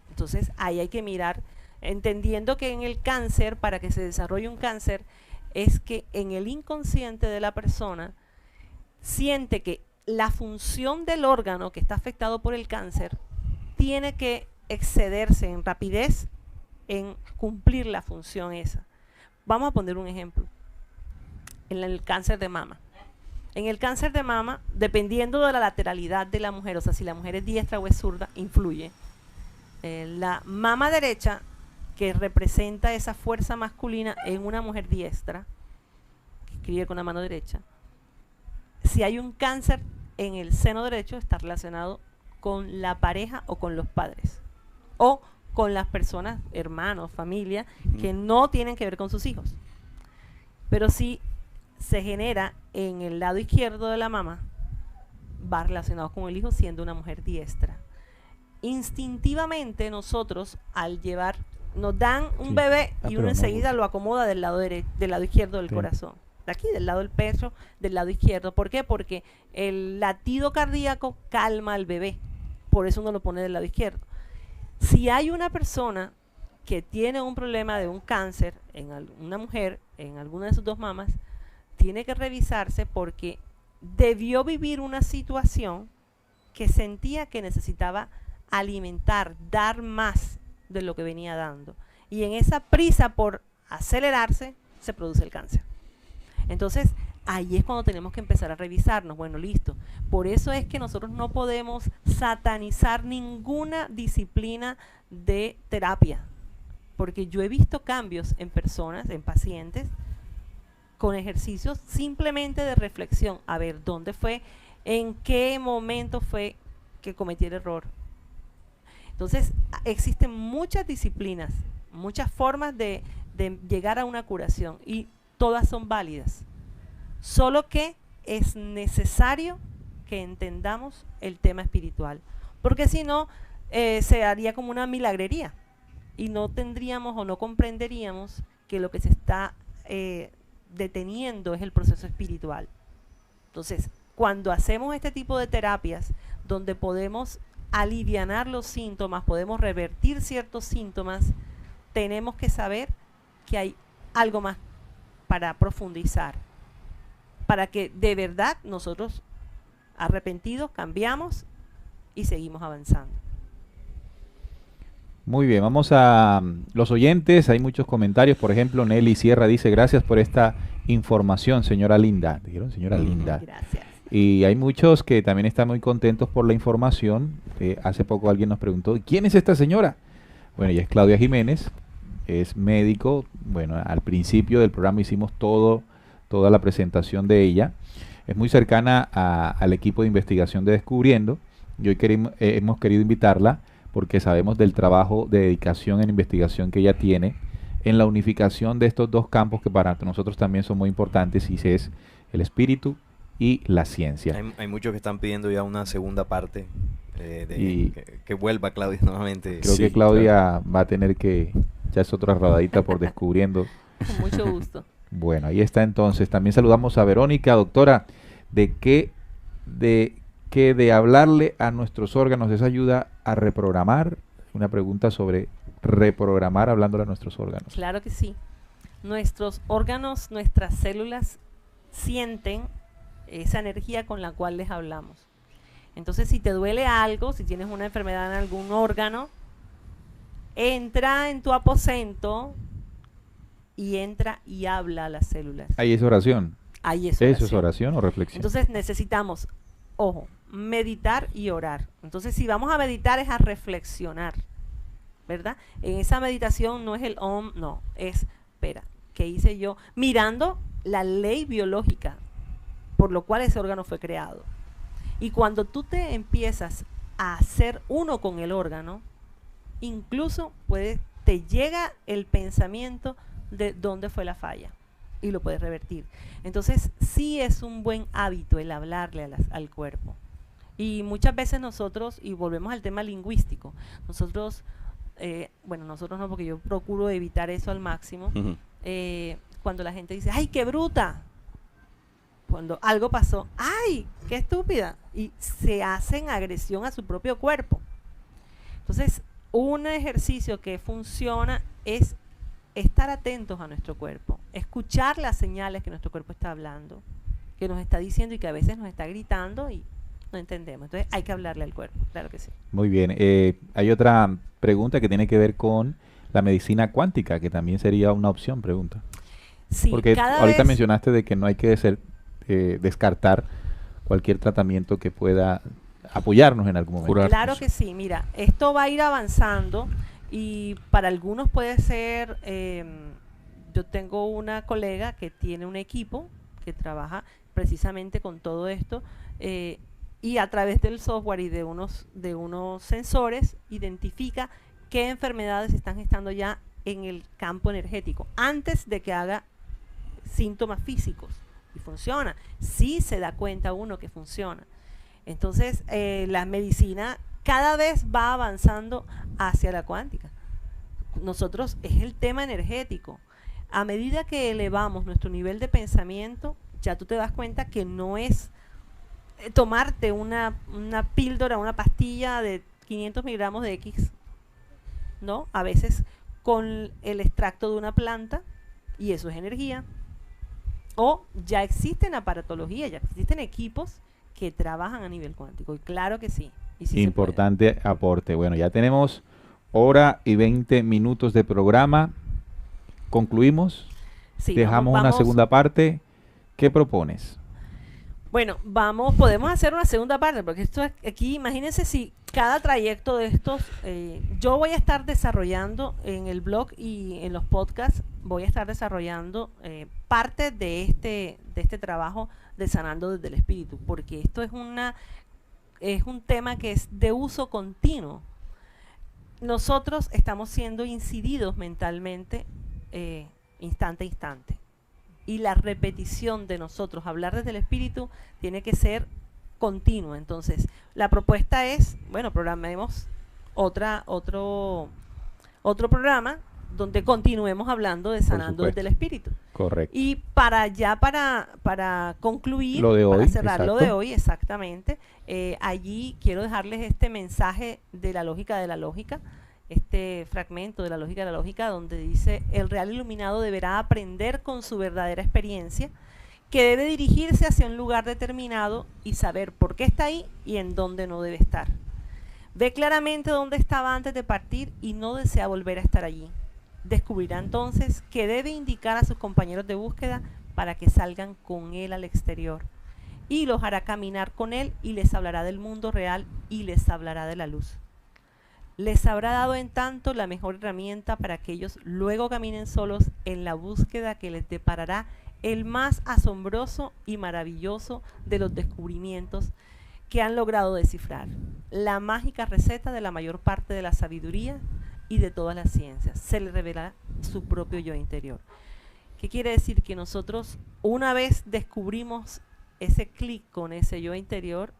Entonces ahí hay que mirar, entendiendo que en el cáncer, para que se desarrolle un cáncer, es que en el inconsciente de la persona siente que la función del órgano que está afectado por el cáncer tiene que excederse en rapidez en cumplir la función esa. Vamos a poner un ejemplo. En el cáncer de mama. En el cáncer de mama, dependiendo de la lateralidad de la mujer, o sea, si la mujer es diestra o es zurda, influye. La mama derecha, que representa esa fuerza masculina en una mujer diestra, que escribe con la mano derecha, si hay un cáncer en el seno derecho, está relacionado con la pareja o con los padres, o con las personas, hermanos, familia, que no tienen que ver con sus hijos. Pero si se genera en el lado izquierdo de la mama, va relacionado con el hijo siendo una mujer diestra. Instintivamente nosotros, al llevar, nos dan un bebé y uno enseguida lo acomoda del lado izquierdo del corazón. De aquí, del lado del pecho, del lado izquierdo. ¿Por qué? Porque el latido cardíaco calma al bebé. Por eso uno lo pone del lado izquierdo. Si hay una persona que tiene un problema de un cáncer en una mujer, en alguna de sus dos mamas, tiene que revisarse porque debió vivir una situación que sentía que necesitaba alimentar, dar más de lo que venía dando. Y en esa prisa por acelerarse, se produce el cáncer. Entonces, ahí es cuando tenemos que empezar a revisarnos. Bueno, listo. Por eso es que nosotros no podemos satanizar ninguna disciplina de terapia. Porque yo he visto cambios en personas, en pacientes, con ejercicios simplemente de reflexión. A ver, ¿dónde fue? ¿En qué momento fue que cometí el error? Entonces, existen muchas disciplinas, muchas formas de llegar a una curación y todas son válidas. Solo que es necesario que entendamos el tema espiritual, porque si no, se haría como una milagrería y no tendríamos o no comprenderíamos que lo que se está deteniendo es el proceso espiritual. Entonces, cuando hacemos este tipo de terapias, donde podemos alivianar los síntomas, podemos revertir ciertos síntomas, tenemos que saber que hay algo más para profundizar, para que de verdad nosotros, arrepentidos, cambiamos y seguimos avanzando. Muy bien, vamos a los oyentes, hay muchos comentarios, por ejemplo, Nelly Sierra dice, gracias por esta información, señora Linda. ¿Dijeron, señora Linda? Gracias. Y hay muchos que también están muy contentos por la información. Hace poco alguien nos preguntó, ¿quién es esta señora? Bueno, ella es Claudia Jiménez, es médico. Bueno, al principio del programa hicimos toda la presentación de ella. Es muy cercana al equipo de investigación de Descubriendo. Y hoy hemos querido invitarla porque sabemos del trabajo de dedicación en investigación que ella tiene en la unificación de estos dos campos que para nosotros también son muy importantes, y es el espíritu y la ciencia. Hay muchos que están pidiendo ya una segunda parte, que vuelva Claudia nuevamente. Creo que Claudia va a tener que echarse otra rodadita por Descubriendo. Con mucho gusto. Bueno, ahí está entonces. También saludamos a Verónica, doctora. De hablarle a nuestros órganos, ¿esa ayuda a reprogramar? Una pregunta sobre reprogramar hablándole a nuestros órganos. Claro que sí. Nuestros órganos, nuestras células sienten esa energía con la cual les hablamos. Entonces, si te duele algo, si tienes una enfermedad en algún órgano, entra en tu aposento y entra y habla a las células. Ahí es oración. Ahí es oración. ¿Eso es oración o reflexión? Entonces necesitamos, ojo, meditar y orar. Entonces, si vamos a meditar es a reflexionar, ¿verdad? En esa meditación no es el om, no, es, espera, ¿qué hice yo? Mirando la ley biológica por lo cual ese órgano fue creado. Y cuando tú te empiezas a hacer uno con el órgano, incluso te llega el pensamiento de dónde fue la falla y lo puedes revertir. Entonces, sí es un buen hábito el hablarle al cuerpo. Y muchas veces nosotros, y volvemos al tema lingüístico, nosotros no, porque yo procuro evitar eso al máximo, cuando la gente dice, ¡ay, qué bruta! Cuando algo pasó, ¡ay, qué estúpida! Y se hacen agresión a su propio cuerpo. Entonces, un ejercicio que funciona es estar atentos a nuestro cuerpo, escuchar las señales que nuestro cuerpo está hablando, que nos está diciendo y que a veces nos está gritando y no entendemos. Entonces hay que hablarle al cuerpo, claro que sí. Muy bien. Hay otra pregunta que tiene que ver con la medicina cuántica, que también sería una opción, pregunta. Sí, porque ahorita mencionaste de que no hay que descartar cualquier tratamiento que pueda apoyarnos en algún momento. Claro que sí, mira, esto va a ir avanzando y para algunos puede ser, yo tengo una colega que tiene un equipo que trabaja precisamente con todo esto y a través del software y de unos sensores identifica qué enfermedades están gestando ya en el campo energético antes de que haga síntomas físicos. Y funciona, sí se da cuenta uno que funciona. Entonces, la medicina cada vez va avanzando hacia la cuántica. Nosotros, es el tema energético. A medida que elevamos nuestro nivel de pensamiento, ya tú te das cuenta que no es tomarte una píldora, una pastilla de 500 miligramos de X ¿no? A veces con el extracto de una planta, y eso es energía. O ya existen aparatología, ya existen equipos que trabajan a nivel cuántico. Y claro que sí. Y sí Importante aporte. Bueno, ya tenemos hora y 20 minutos de programa. Concluimos. Sí, Dejamos una segunda parte. ¿Qué propones? Bueno, podemos hacer una segunda parte, porque esto es, aquí, imagínense si cada trayecto de estos, yo voy a estar desarrollando en el blog y en los podcasts, voy a estar desarrollando parte de este trabajo de Sanando desde el Espíritu, porque esto es un tema que es de uso continuo. Nosotros estamos siendo incididos mentalmente instante a instante. Y la repetición de nosotros hablar desde el espíritu tiene que ser continua. Entonces, la propuesta es, bueno, programemos otro programa donde continuemos hablando de Sanando desde el Espíritu. Correcto. Y para concluir, lo de hoy, para cerrar exacto. lo de hoy, exactamente, allí quiero dejarles este mensaje de la lógica de la lógica, este fragmento de la lógica de la lógica, donde dice: el real iluminado deberá aprender con su verdadera experiencia, que debe dirigirse hacia un lugar determinado y saber por qué está ahí y en dónde no debe estar. Ve claramente dónde estaba antes de partir y no desea volver a estar allí. Descubrirá entonces que debe indicar a sus compañeros de búsqueda para que salgan con él al exterior, y los hará caminar con él y les hablará del mundo real y les hablará de la luz. Les habrá dado en tanto la mejor herramienta para que ellos luego caminen solos en la búsqueda que les deparará el más asombroso y maravilloso de los descubrimientos que han logrado descifrar, la mágica receta de la mayor parte de la sabiduría y de todas las ciencias. Se les revela su propio yo interior. ¿Qué quiere decir? Que nosotros, una vez descubrimos ese clic con ese yo interior,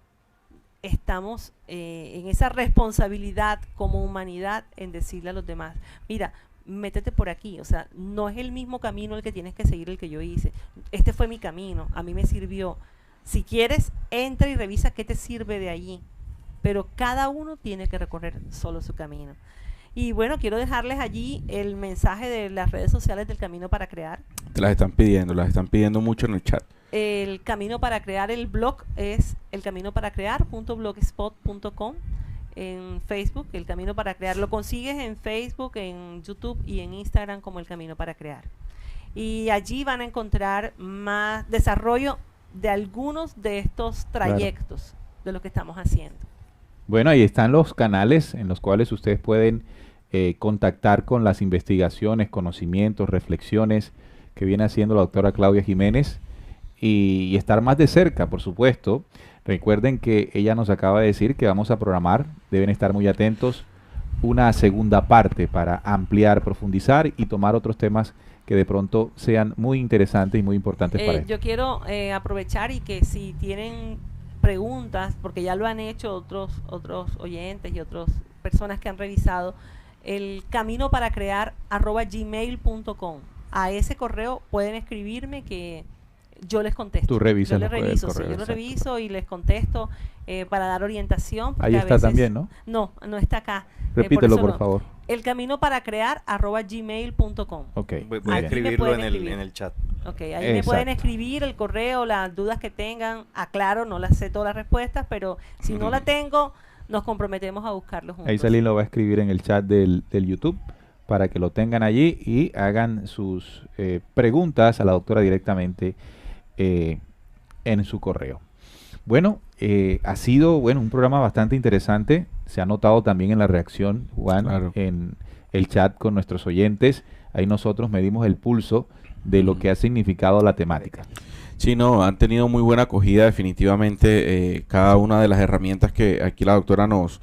estamos en esa responsabilidad como humanidad en decirle a los demás: mira, métete por aquí. O sea, no es el mismo camino el que tienes que seguir el que yo hice. Este fue mi camino, a mí me sirvió. Si quieres, entra y revisa qué te sirve de allí. Pero cada uno tiene que recorrer solo su camino. Y bueno, quiero dejarles allí el mensaje de las redes sociales del Camino para Crear. Te las están pidiendo mucho en el chat. El Camino para Crear, el blog es elcaminoparacrear.blogspot.com. En Facebook, El Camino para Crear. Lo consigues en Facebook, en YouTube y en Instagram como El Camino para Crear. Y allí van a encontrar más desarrollo de algunos de estos trayectos de lo que estamos haciendo. Bueno, ahí están los canales en los cuales ustedes pueden contactar con las investigaciones, conocimientos, reflexiones que viene haciendo la doctora Claudia Jiménez y estar más de cerca, por supuesto. Recuerden que ella nos acaba de decir que vamos a programar, deben estar muy atentos, una segunda parte para ampliar, profundizar y tomar otros temas que de pronto sean muy interesantes y muy importantes para ellos. Yo quiero aprovechar y que si tienen preguntas, porque ya lo han hecho otros oyentes y otras personas que han revisado, el caminoparacrear@gmail.com. A ese correo pueden escribirme que yo les contesto. Tú revisas, yo les reviso, correo, sí, yo lo exacto. reviso y les contesto para dar orientación. Ahí está también, ¿no? No está acá. Repítelo, por no. favor. El caminoparacrear@gmail.com. Ok. Voy muy a bien. escribirlo en escribir. el chat. Ok, ahí me pueden Exacto. escribir el correo, las dudas que tengan. Aclaro, no las sé todas las respuestas, pero si no la tengo, nos comprometemos a buscarlo juntos. Ahí Salín lo va a escribir en el chat del YouTube para que lo tengan allí y hagan sus preguntas a la doctora directamente en su correo. Bueno, ha sido un programa bastante interesante. Se ha notado también en la reacción, Juan, Claro. en el chat con nuestros oyentes. Ahí nosotros medimos el pulso de lo que ha significado la temática. Sí, no, han tenido muy buena acogida definitivamente cada una de las herramientas que aquí la doctora nos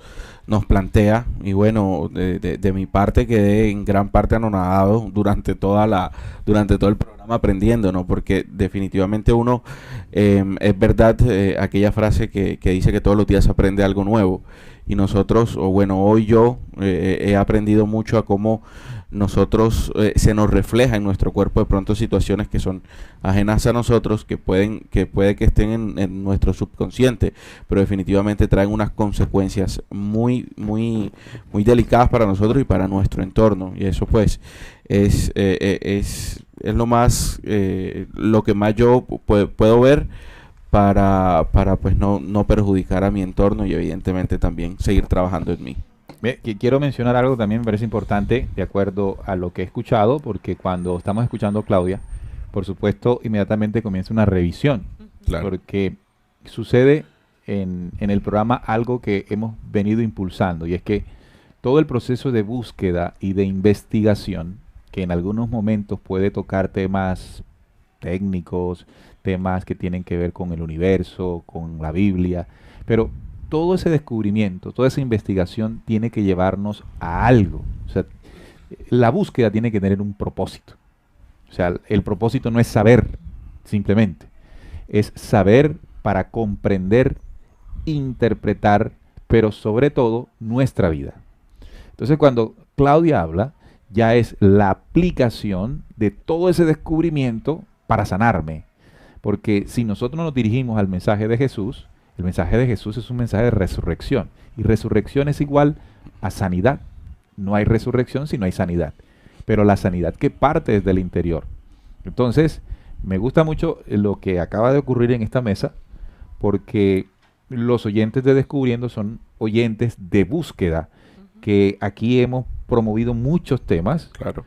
plantea. Y bueno, de mi parte quedé en gran parte anonadado durante todo el programa aprendiendo, ¿no? Porque definitivamente uno, es verdad aquella frase que dice que todos los días se aprende algo nuevo. Y nosotros, hoy yo he aprendido mucho a cómo nosotros se nos refleja en nuestro cuerpo de pronto situaciones que son ajenas a nosotros, que puede que estén en nuestro subconsciente, pero definitivamente traen unas consecuencias muy delicadas para nosotros y para nuestro entorno, y eso pues es lo más lo que más yo puedo ver para pues no perjudicar a mi entorno y evidentemente también seguir trabajando en mí. Quiero mencionar algo también me parece importante de acuerdo a lo que he escuchado, porque cuando estamos escuchando a Claudia, por supuesto, inmediatamente comienza una revisión, Claro. porque sucede en el programa algo que hemos venido impulsando, y es que todo el proceso de búsqueda y de investigación, que en algunos momentos puede tocar temas técnicos, temas que tienen que ver con el universo, con la Biblia, pero todo ese descubrimiento, toda esa investigación tiene que llevarnos a algo. O sea, la búsqueda tiene que tener un propósito. O sea, el propósito no es saber simplemente, es saber para comprender, interpretar, pero sobre todo nuestra vida. Entonces, cuando Claudia habla, ya es la aplicación de todo ese descubrimiento para sanarme. Porque si nosotros nos dirigimos al mensaje de Jesús, el mensaje de Jesús es un mensaje de resurrección. Y resurrección es igual a sanidad. No hay resurrección si no hay sanidad. Pero la sanidad que parte desde el interior. Entonces, me gusta mucho lo que acaba de ocurrir en esta mesa, porque los oyentes de Descubriendo son oyentes de búsqueda, que aquí hemos promovido muchos temas. Claro.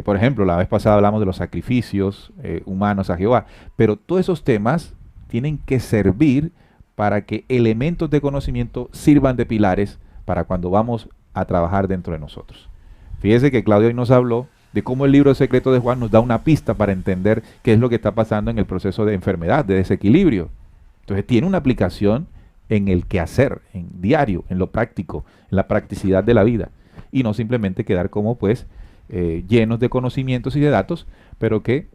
Por ejemplo, la vez pasada hablamos de los sacrificios humanos a Jehová, pero todos esos temas tienen que servir para que elementos de conocimiento sirvan de pilares para cuando vamos a trabajar dentro de nosotros. Fíjese que Claudio hoy nos habló de cómo el libro secreto de Juan nos da una pista para entender qué es lo que está pasando en el proceso de enfermedad, de desequilibrio. Entonces tiene una aplicación en el quehacer, en diario, en lo práctico, en la practicidad de la vida, y no simplemente quedar como pues llenos de conocimientos y de datos, pero que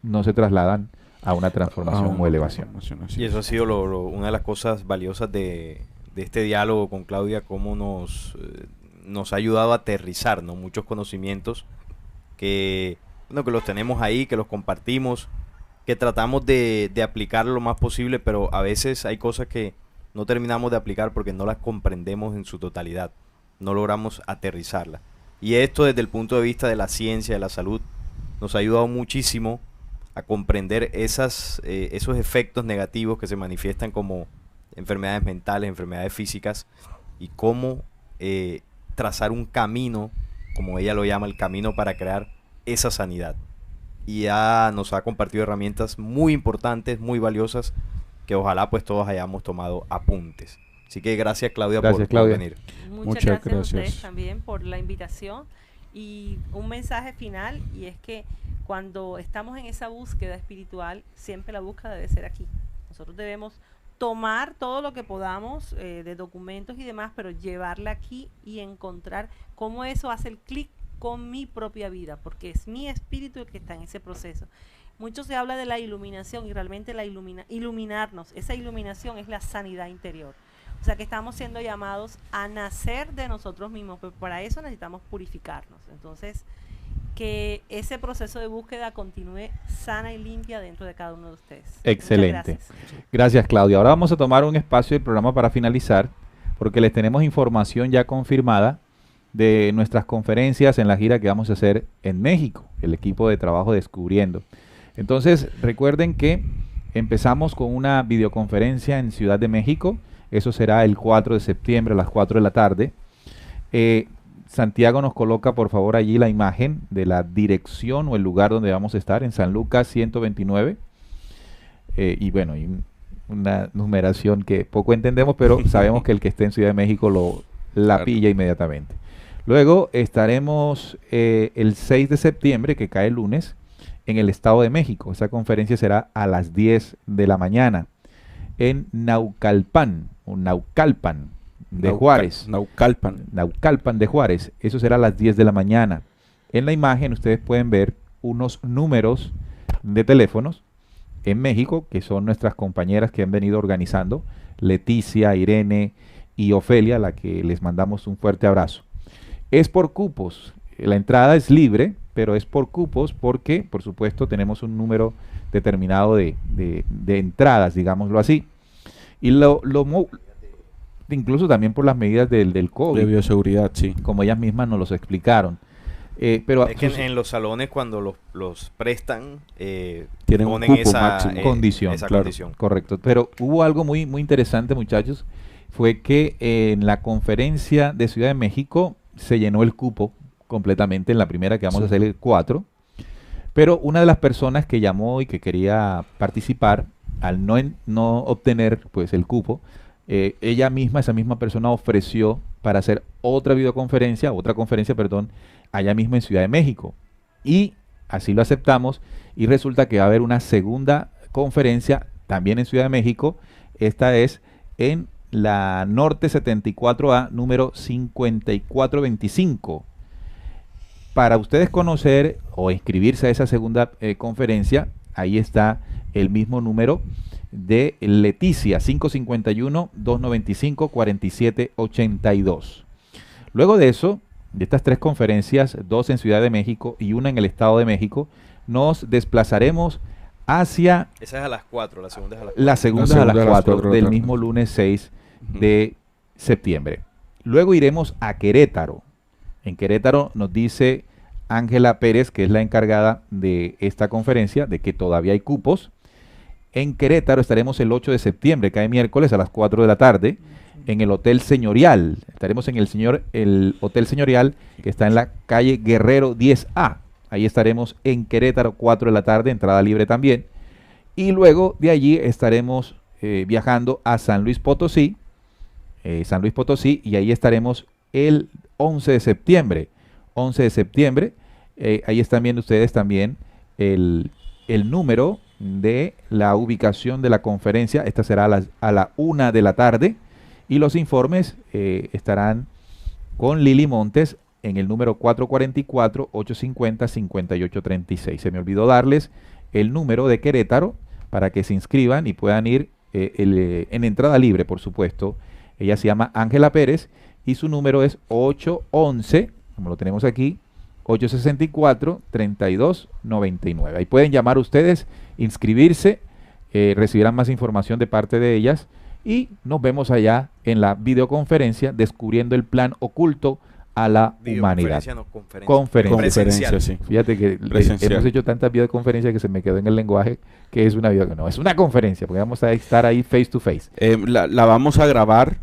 no se trasladan a una transformación o elevación. Y eso ha sido una de las cosas valiosas de este diálogo con Claudia, cómo nos ha ayudado a aterrizar, ¿no?, muchos conocimientos que los tenemos ahí, que los compartimos, que tratamos de aplicar lo más posible, pero a veces hay cosas que no terminamos de aplicar porque no las comprendemos en su totalidad, no logramos aterrizarlas. Y esto desde el punto de vista de la ciencia, de la salud, nos ha ayudado muchísimo a comprender esos efectos negativos que se manifiestan como enfermedades mentales, enfermedades físicas, y cómo trazar un camino, como ella lo llama, el camino para crear esa sanidad. Y ya nos ha compartido herramientas muy importantes, muy valiosas, que ojalá pues todos hayamos tomado apuntes. Así que gracias, Claudia, por venir. Muchas gracias a ustedes también por la invitación. Y un mensaje final, y es que cuando estamos en esa búsqueda espiritual, siempre la búsqueda debe ser aquí. Nosotros debemos tomar todo lo que podamos de documentos y demás, pero llevarla aquí y encontrar cómo eso hace el clic con mi propia vida, porque es mi espíritu el que está en ese proceso. Mucho se habla de la iluminación, y realmente iluminarnos, esa iluminación es la sanidad interior. O sea que estamos siendo llamados a nacer de nosotros mismos, pero para eso necesitamos purificarnos. Entonces, que ese proceso de búsqueda continúe sana y limpia dentro de cada uno de ustedes. Excelente. Gracias, Claudia. Ahora vamos a tomar un espacio del programa para finalizar, porque les tenemos información ya confirmada de nuestras conferencias en la gira que vamos a hacer en México, el equipo de trabajo Descubriendo. Entonces, recuerden que empezamos con una videoconferencia en Ciudad de México. Eso será el 4 de septiembre a las 4 de la tarde. Santiago nos coloca, por favor, allí la imagen de la dirección o el lugar donde vamos a estar, en San Lucas 129. Y bueno, y una numeración que poco entendemos, pero sabemos que el que esté en Ciudad de México la pilla inmediatamente. Luego estaremos el 6 de septiembre, que cae el lunes, en el Estado de México. Esa conferencia será a las 10 de la mañana en Naucalpan de Juárez. Naucalpan de Juárez. Eso será a las 10 de la mañana. En la imagen ustedes pueden ver unos números de teléfonos en México, que son nuestras compañeras que han venido organizando, Leticia, Irene y Ofelia, a la que les mandamos un fuerte abrazo. Es por cupos. la entrada es libre, pero es por cupos porque, por supuesto, tenemos un número determinado de entradas, digámoslo así. Y incluso también por las medidas del COVID. De bioseguridad, sí. Como ellas mismas nos los explicaron. Pero es que en los salones cuando los prestan tienen ponen un cupo esa máximo. Condición, esa claro, condición. correcto. Pero hubo algo muy, muy interesante, muchachos, fue que en la conferencia de Ciudad de México se llenó el cupo completamente en la primera, que vamos a hacer el 4. Pero una de las personas que llamó y que quería participar, al no obtener pues el cupo, ella misma, esa misma persona ofreció para hacer otra conferencia, allá mismo en Ciudad de México. Y así lo aceptamos y resulta que va a haber una segunda conferencia también en Ciudad de México. Esta es en la Norte 74A, número 5425. Para ustedes conocer o inscribirse a esa segunda conferencia, ahí está el mismo número de Leticia, 551-295-4782. Luego de eso, de estas 3 conferencias, 2 en Ciudad de México y 1 en el Estado de México, nos desplazaremos hacia... Esa es a las 4, la segunda es a las 4. La segunda es a las 4 del mismo lunes 6 de septiembre. Luego iremos a Querétaro. En Querétaro nos dice Ángela Pérez, que es la encargada de esta conferencia, de que todavía hay cupos. En Querétaro estaremos el 8 de septiembre, cae miércoles a las 4 de la tarde, en el Hotel Señorial. Estaremos en el Hotel Señorial, que está en la calle Guerrero 10A. Ahí estaremos en Querétaro, 4 de la tarde, entrada libre también. Y luego de allí estaremos viajando a San Luis Potosí, y ahí estaremos el 11 de septiembre. 11 de septiembre, ahí están viendo ustedes también el número de la ubicación de la conferencia. Esta será a la 1 de la tarde y los informes estarán con Lili Montes en el número 444-850-5836. Se me olvidó darles el número de Querétaro para que se inscriban y puedan ir en entrada libre, por supuesto. Ella se llama Ángela Pérez y su número es 811, como lo tenemos aquí, 864-3299. Ahí pueden llamar ustedes, inscribirse, recibirán más información de parte de ellas y nos vemos allá en la videoconferencia descubriendo el plan oculto a la humanidad. No, conferencia. Sí. Fíjate que hemos hecho tantas videoconferencias que se me quedó en el lenguaje que es una no, es una conferencia porque vamos a estar ahí face to face. La vamos a grabar,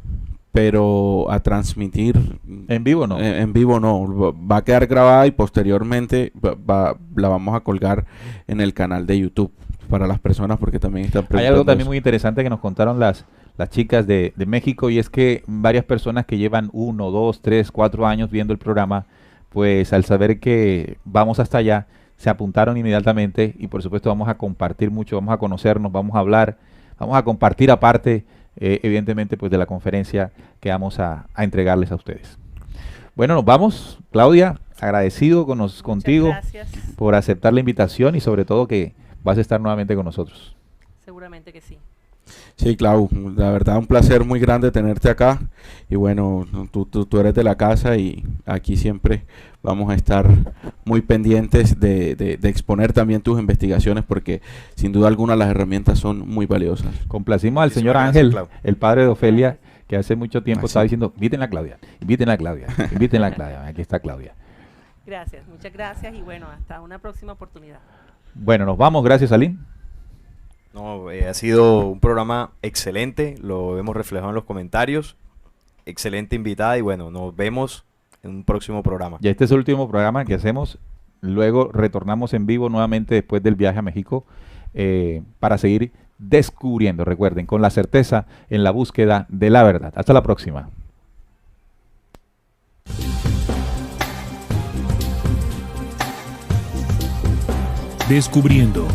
pero a transmitir en vivo no. En vivo no, va a quedar grabada y posteriormente la vamos a colgar en el canal de YouTube para las personas porque también están preguntando. Hay algo también muy interesante que nos contaron las chicas de México y es que varias personas que llevan 1, 2, 3, 4 años viendo el programa, pues al saber que vamos hasta allá, se apuntaron inmediatamente y por supuesto vamos a compartir mucho, vamos a conocernos, vamos a hablar, vamos a compartir aparte evidentemente pues de la conferencia que vamos a entregarles a ustedes. Bueno, nos vamos, Claudia, agradecido contigo por aceptar la invitación y sobre todo que vas a estar nuevamente con nosotros. Seguramente que sí. Sí, Clau, la verdad un placer muy grande tenerte acá y bueno, tú eres de la casa y aquí siempre vamos a estar muy pendientes de exponer también tus investigaciones porque sin duda alguna las herramientas son muy valiosas. Complacimos al señor Ángel, el padre de Ofelia, que hace mucho tiempo estaba diciendo, inviten a Claudia, aquí está Claudia. Gracias, muchas gracias y bueno, hasta una próxima oportunidad. Bueno, nos vamos, gracias Aline. No, ha sido un programa excelente, lo hemos reflejado en los comentarios, excelente invitada y bueno, nos vemos en un próximo programa. Ya este es el último programa que hacemos, luego retornamos en vivo nuevamente después del viaje a México para seguir descubriendo, recuerden, con la certeza en la búsqueda de la verdad. Hasta la próxima. Descubriendo